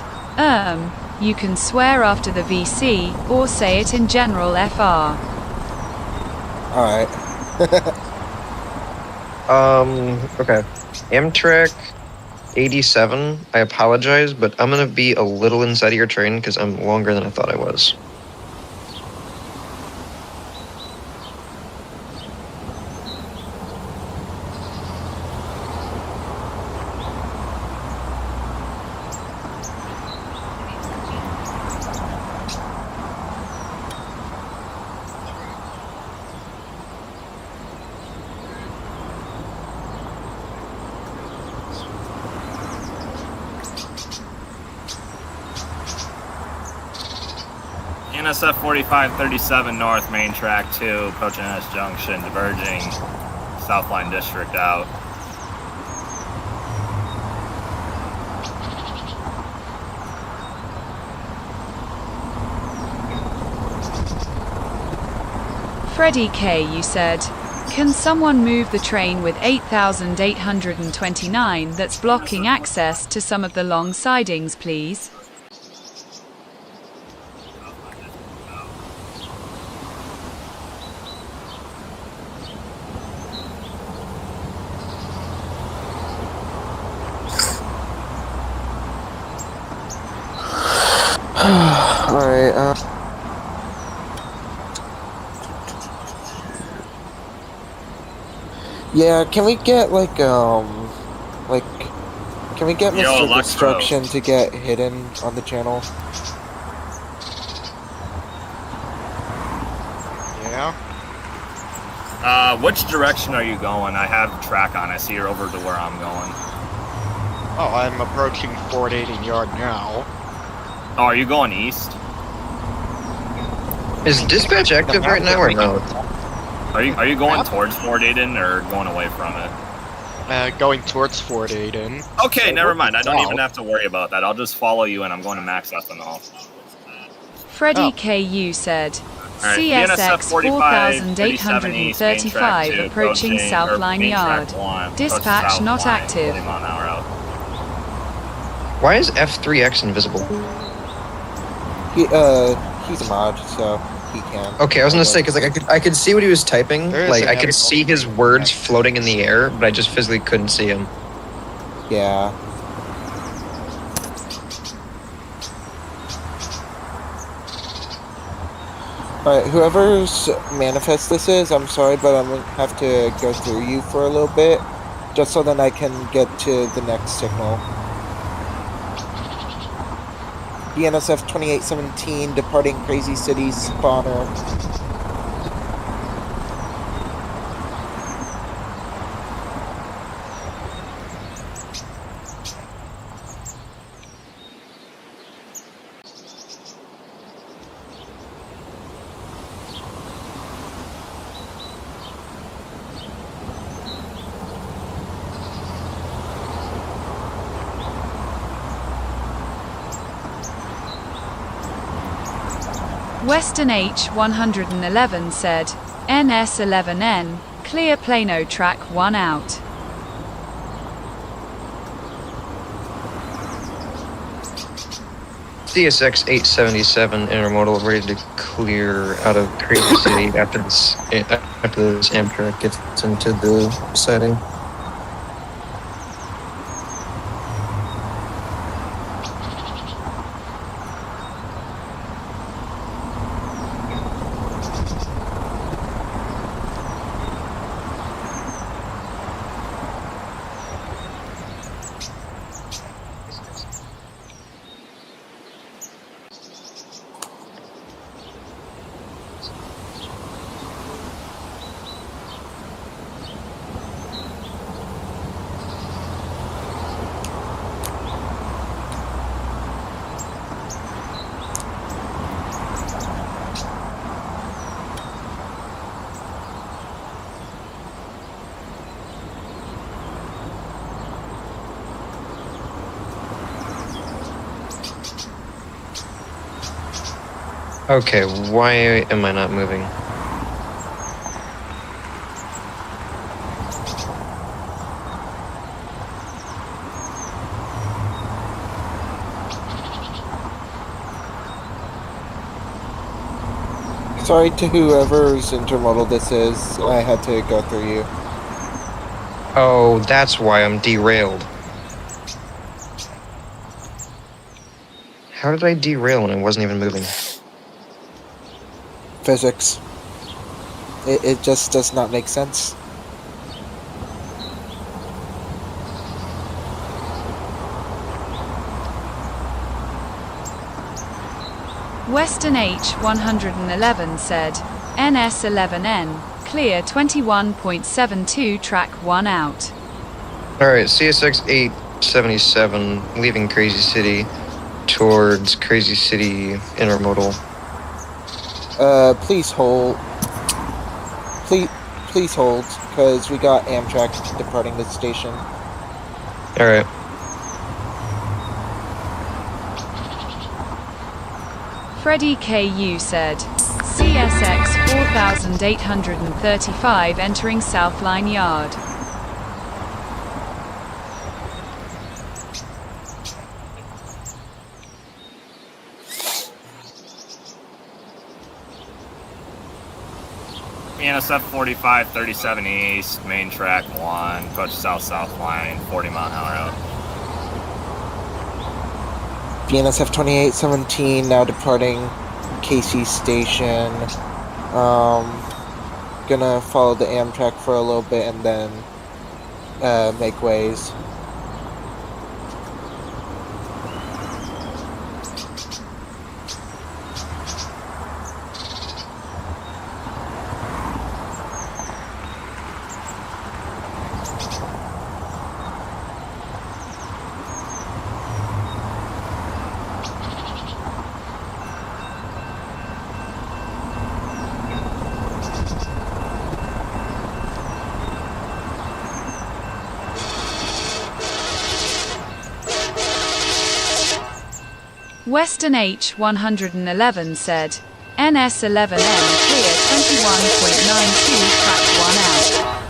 you can swear after the VC, or say it in general FR. Alright. Okay. Amtrak 87, I apologize, but I'm gonna be a little inside of your train because I'm longer than I thought I was. BNSF 4537 North, main track 2, approaching S Junction, diverging, SouthLine District out. Freddie K, you said, can someone move the train with 8,829 that's blocking access to some of the long sidings, please? Alright, yeah, can we get, like, can we get Yo, Mr. Electro. Destruction to get hidden on the channel? Yeah? Which direction are you going? I have track on. I see you're over to where I'm going. Oh, I'm approaching Fort Aiden Yard now. Oh, are you going east? Is dispatch active right now or no? Are you going towards Fort Aiden or going away from it? Going towards Fort Aiden. Okay, never mind. I don't South. even have to worry about that. I'll just follow you and I'm going to max ethanol. Freddie KU said, Alright, CSX 4835 4835 approaching Southline Yard. Dispatch not active. Why is F3X invisible? He's a mod, so he can. Okay, I was gonna say, because like I could see what he was typing, There is like a I could see his words floating in the air, but I just physically couldn't see him. Yeah. Alright, whoever's manifest this is, I'm sorry, but I'm gonna have to go through you for a little bit, just so that I can get to the next signal. BNSF 2817 departing Crazy City spawner. Western H111 said, NS11N, clear Plano track 1 out. CSX 877 intermodal ready to clear out of Crazy City after this Amtrak gets into the siding. Okay, why am I not moving? Sorry to whoever's intermodal this is, I had to go through you. Oh, that's why I'm derailed. How did I derail when I wasn't even moving? Physics. It just does not make sense. Western H111 said, NS11N, clear 21.72 track 1 out. Alright, CSX 877 leaving Crazy City towards Crazy City intermodal. Please hold. Please hold, because we got Amtrak departing the station. Alright. Freddie KU said, CSX 4835 entering SouthLine Yard. BNSF 4537 East, main track 1, approach South line, 40 mile an hour out. BNSF 2817 now departing KC station. Gonna follow the Amtrak for a little bit and then make ways. Western H111 said, NS11N clear 21.92 track 1 out.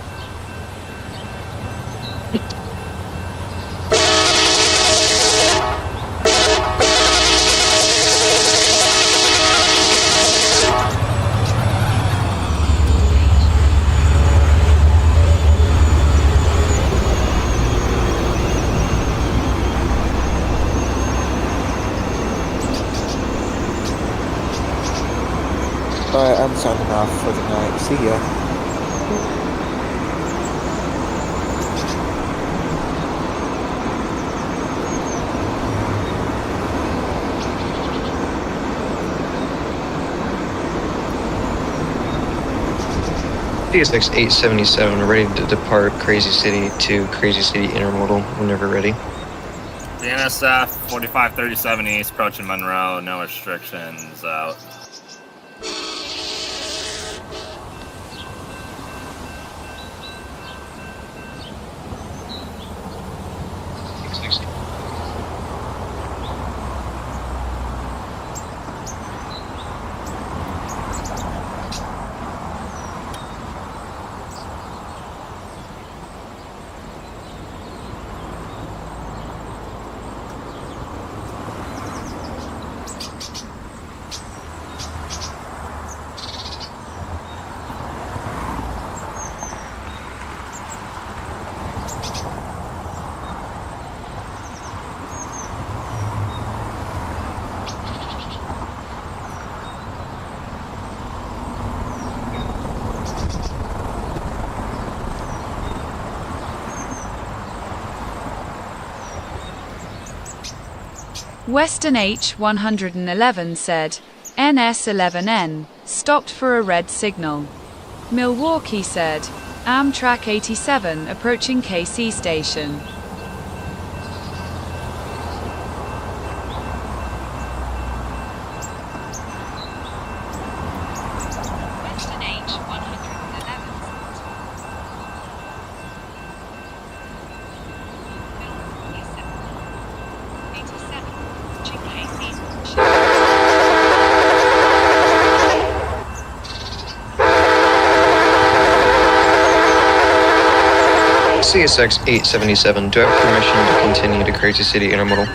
Alright, I'm signing off for the night. See ya. CSX 877 ready to depart Crazy City to Crazy City Intermodal whenever ready. BNSF 4537 East, approaching Monroe, no restrictions out. Western H111 said, NS11N, stopped for a red signal. Milwaukee said, Amtrak 87 approaching KC station. Western H111 CSX 877, do I have permission to continue to Crazy City Intermodal?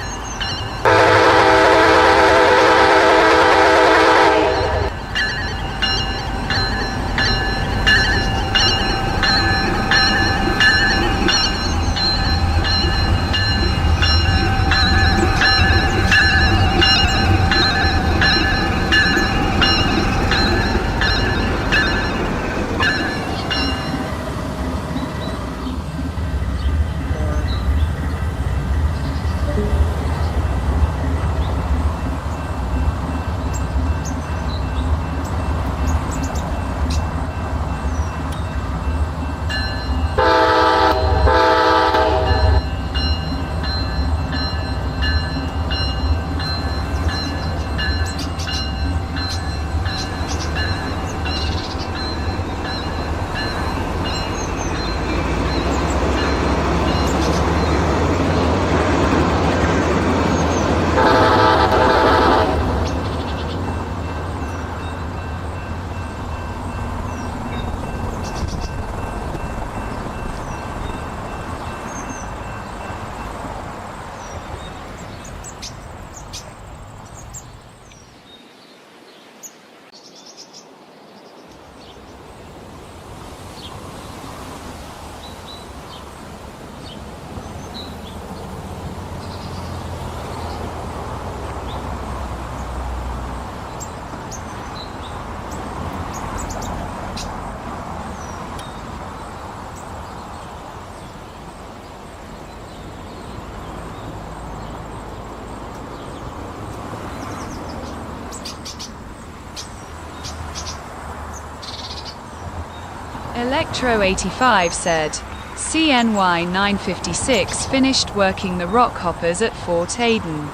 Electro85 said, CNY 956 finished working the rock hoppers at Fort Aden.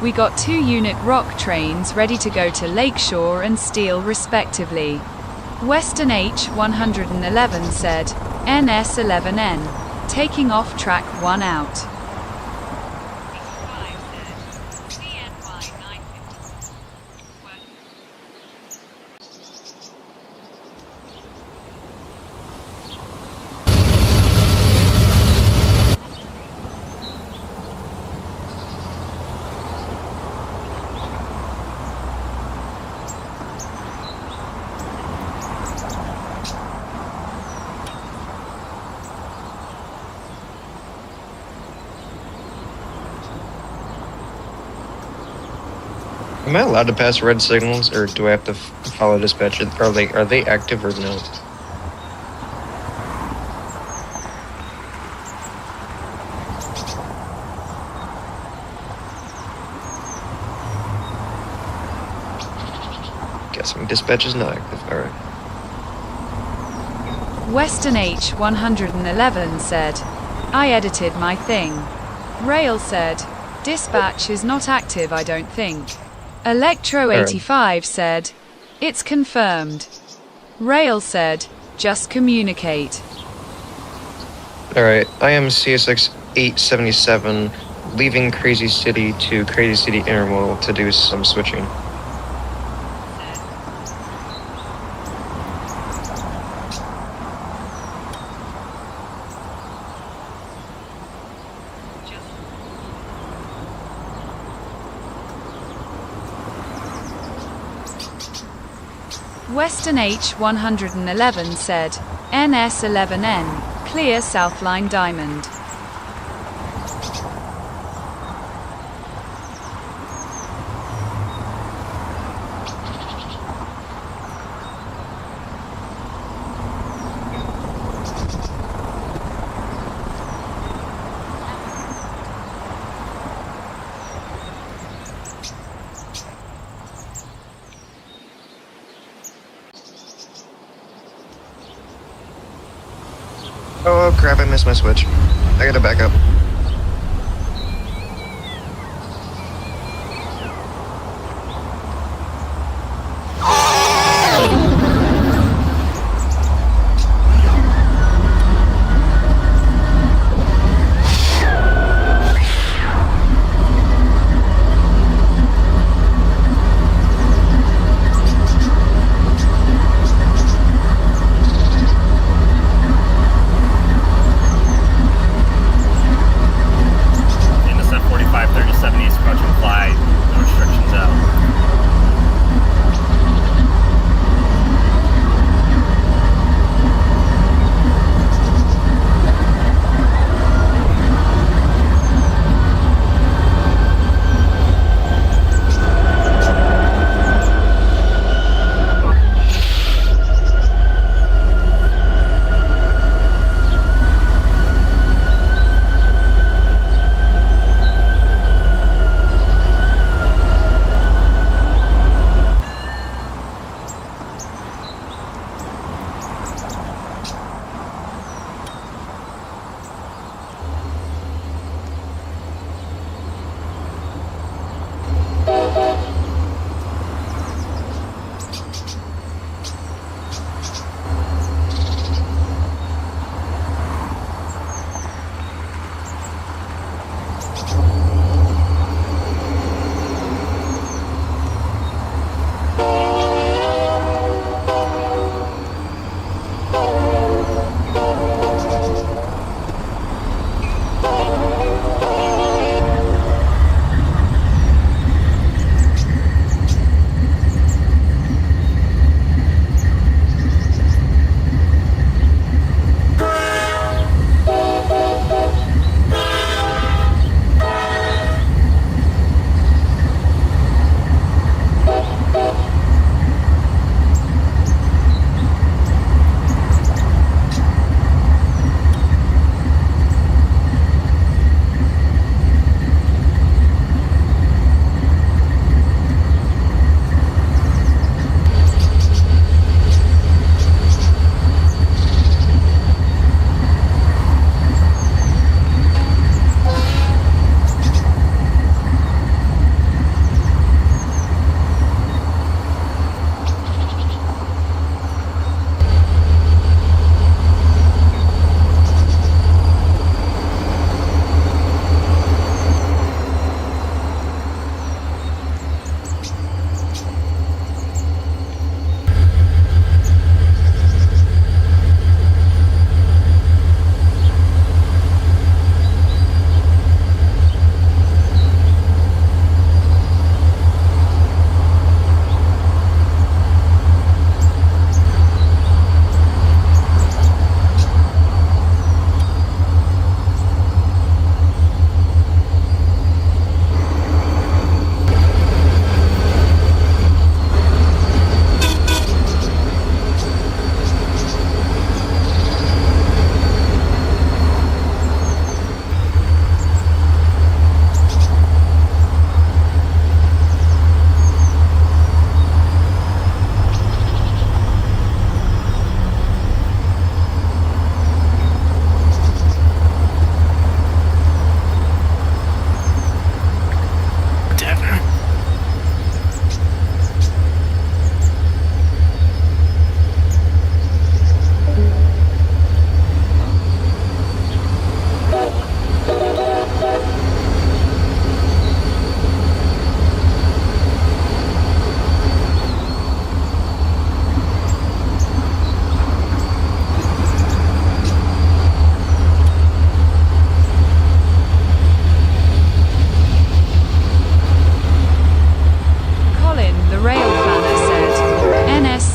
We got 2-unit rock trains ready to go to Lakeshore and Steel respectively. Western H111 said, NS11N, taking off track 1 out. Am I allowed to pass red signals, or do I have to follow dispatch? Are they active or no? Guessing dispatch is not active. All right. Western H111 said, I edited my thing. Rail said, dispatch is not active, I don't think. Electro85 said, it's confirmed. Rail said, just communicate. Alright, I am CSX 877, leaving Crazy City to Crazy City Intermodal to do some switching. Western H111 said, NS11N, clear Southline Diamond. Oh crap, I missed my switch. I gotta back up.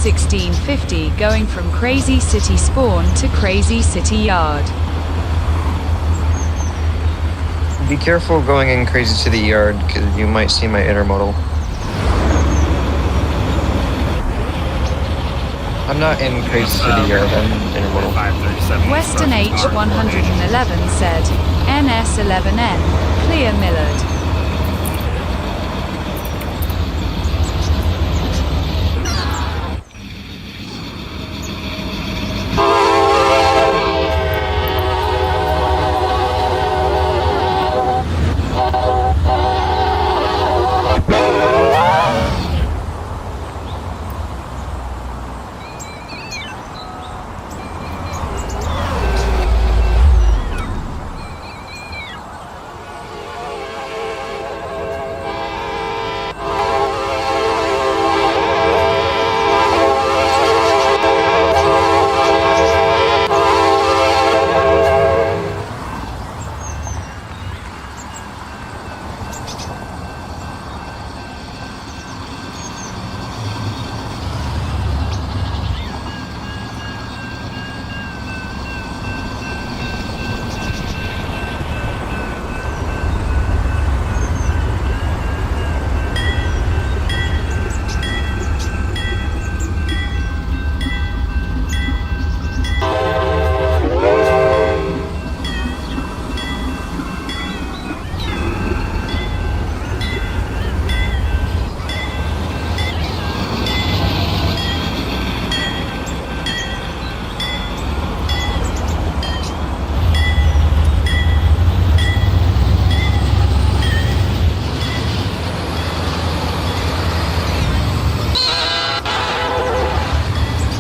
1650 going from Crazy City Spawn to Crazy City Yard. Be careful going in Crazy City Yard, because you might see my intermodal. I'm not in Crazy City Yard, I'm in intermodal. 537. Western H111 said, NS11N, clear Millard.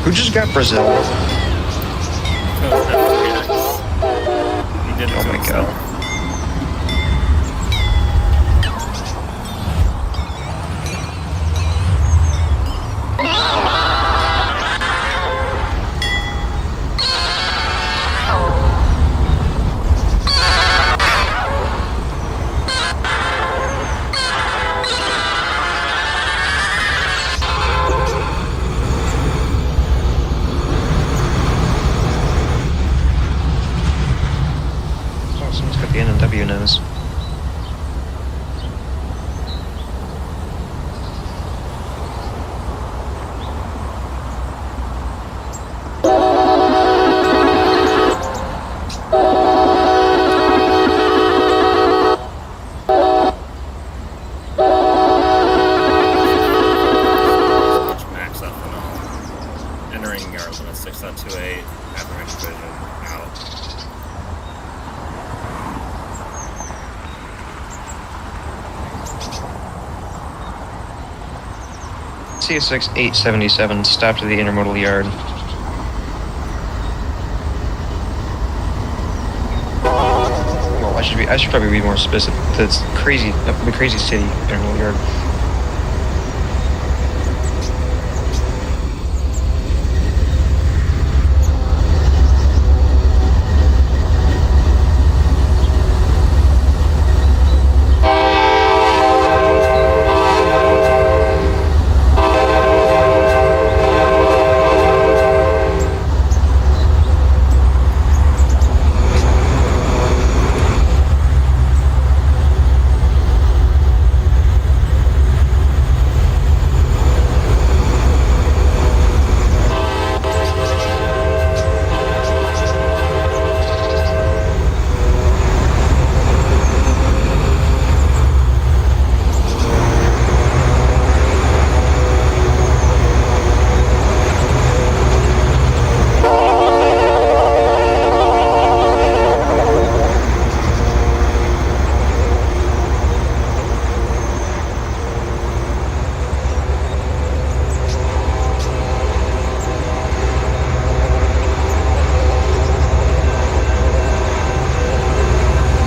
Who just got Brazil? He did it Oh to my himself. god. Someone's got the N&W nose. Max up and all. Entering yard limit 6.28. Average vision out. CSX 877 stopped at the intermodal yard. Well, I should probably be more specific. That's crazy, the Crazy City intermodal yard.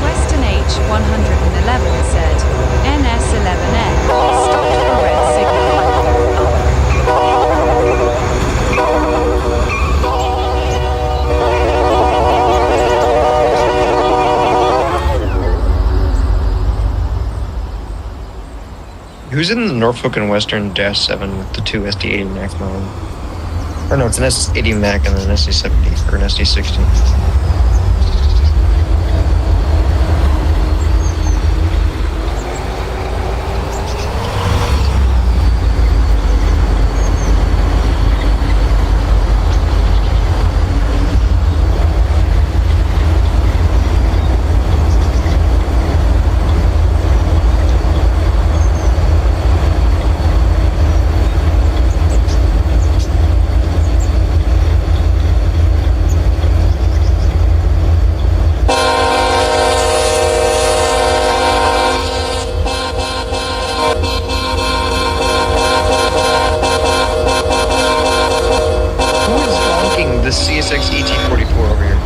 Western H111 said, NS11N, stopped for red signal. Who's in the Norfolk and Western -7 with the two SD8 and Maximum? Or no, it's an S80 Mac and an SD70 or an SD60. The CSX ET44 over here.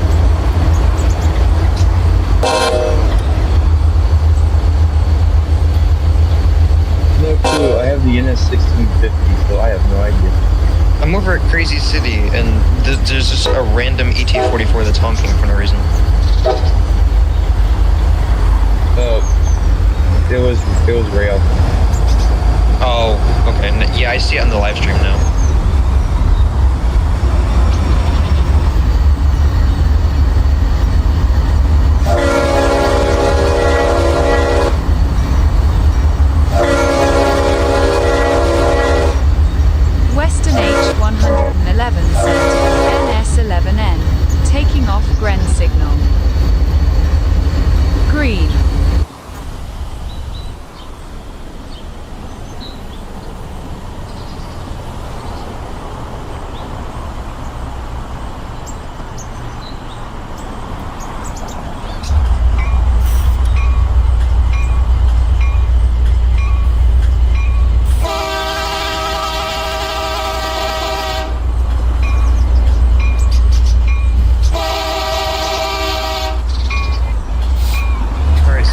No clue. I have the NS1650, so I have no idea. I'm over at Crazy City, and there's just a random ET44 that's honking for no reason. It was Rail. Oh, okay. Yeah, I see it on the live stream now. Western H111 said, NS11N, taking off Gren signal. Green.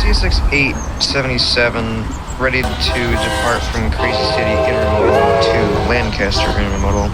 CSX 877 ready to depart from Crazy City Intermodal to Lancaster Intermodal.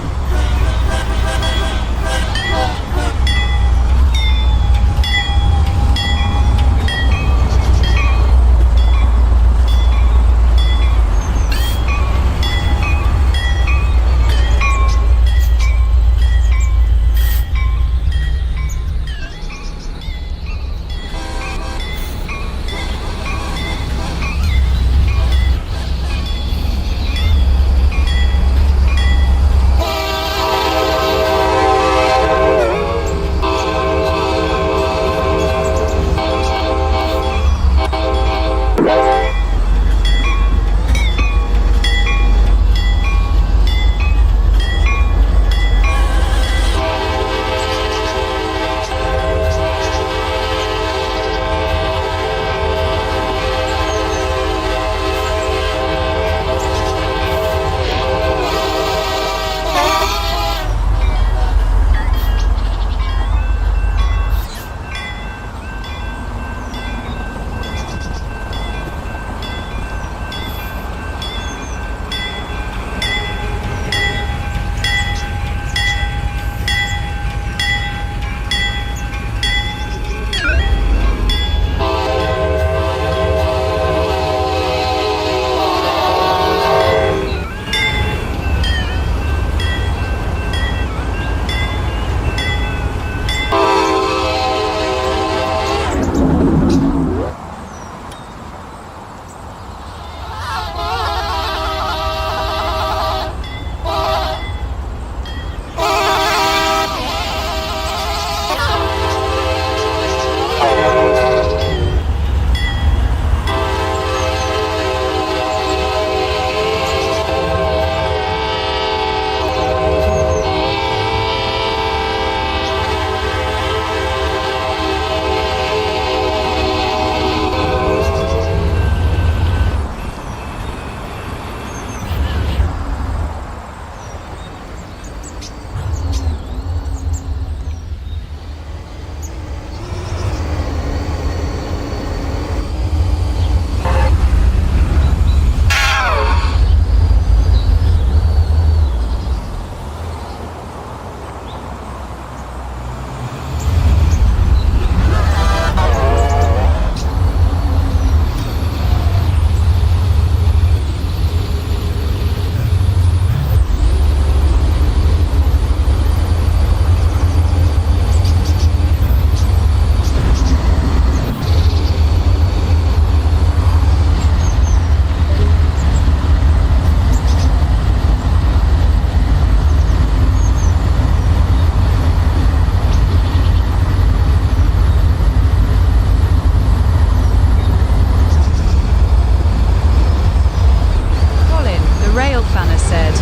said,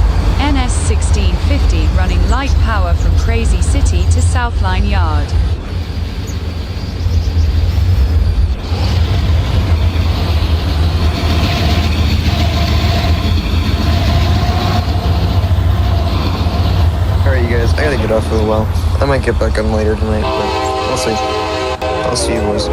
NS 1650 running light power from Crazy City to Southline Yard. Alright, you guys, I gotta get off for a while. I might get back on later tonight, but we'll see. I'll see you boys.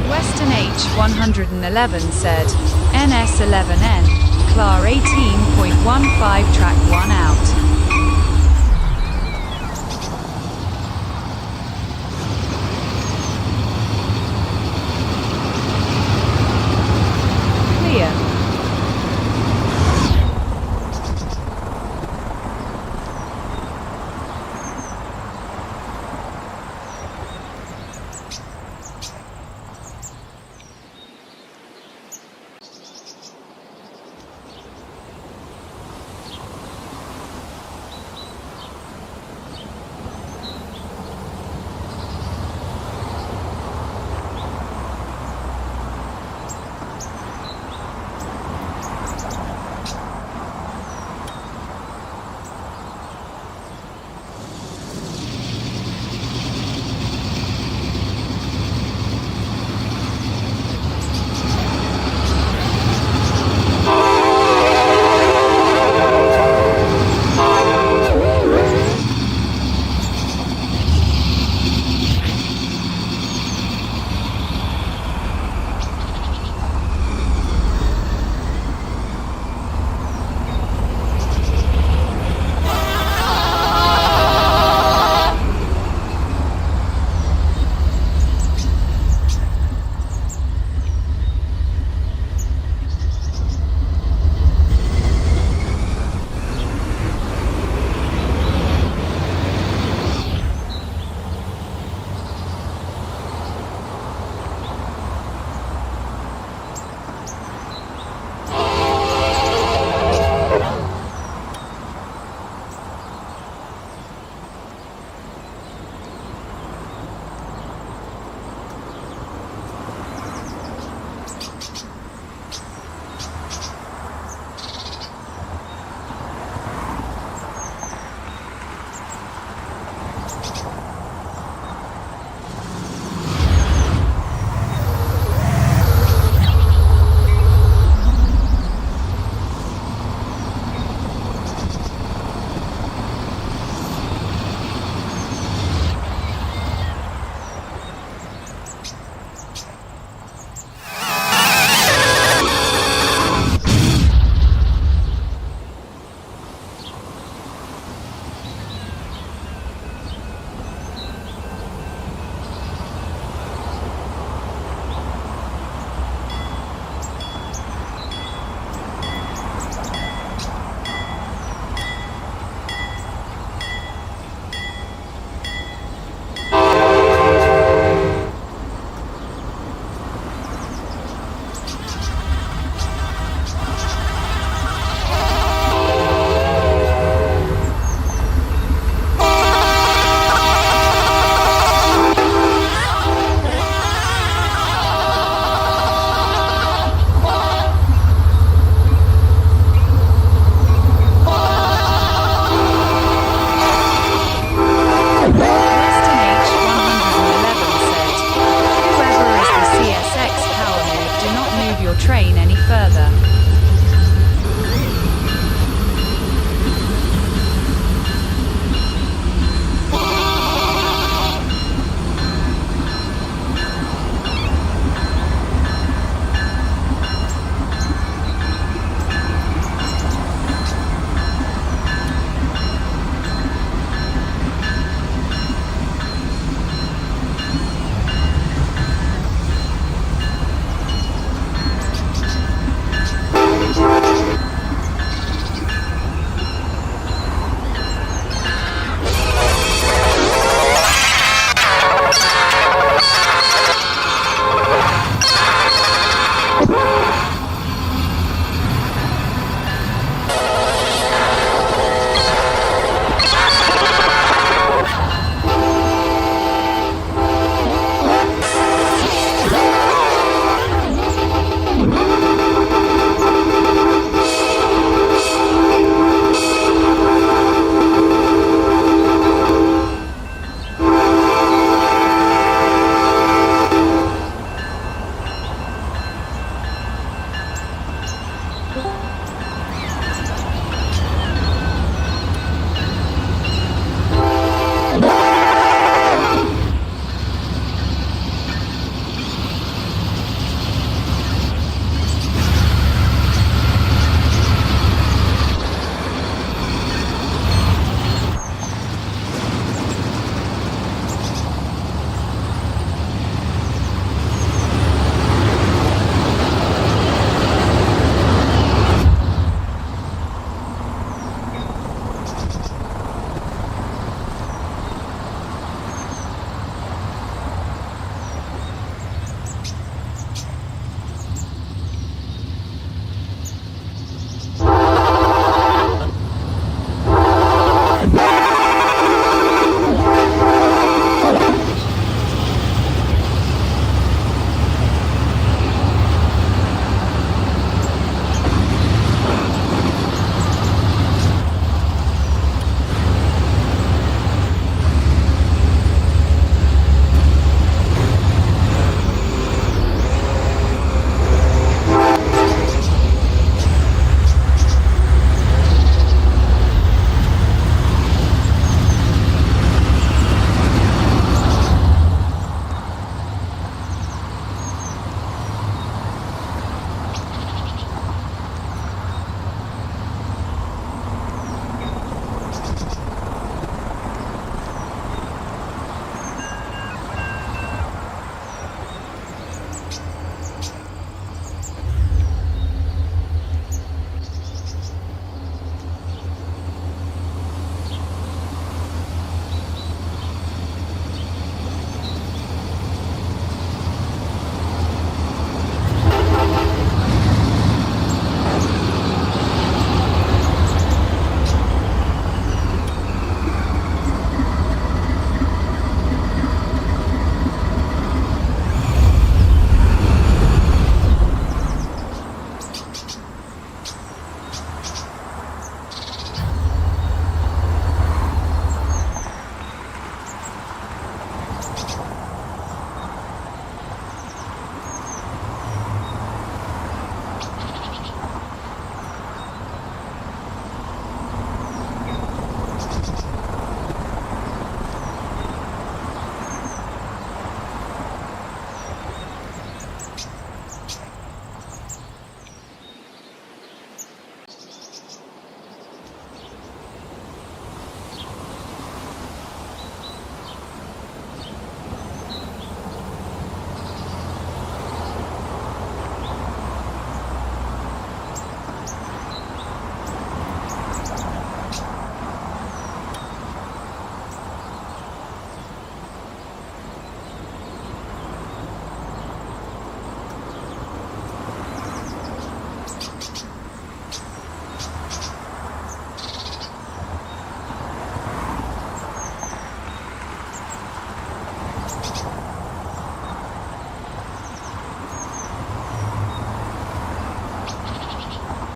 Western H111 said, NS11N, CLAR 18.15 track 1 out.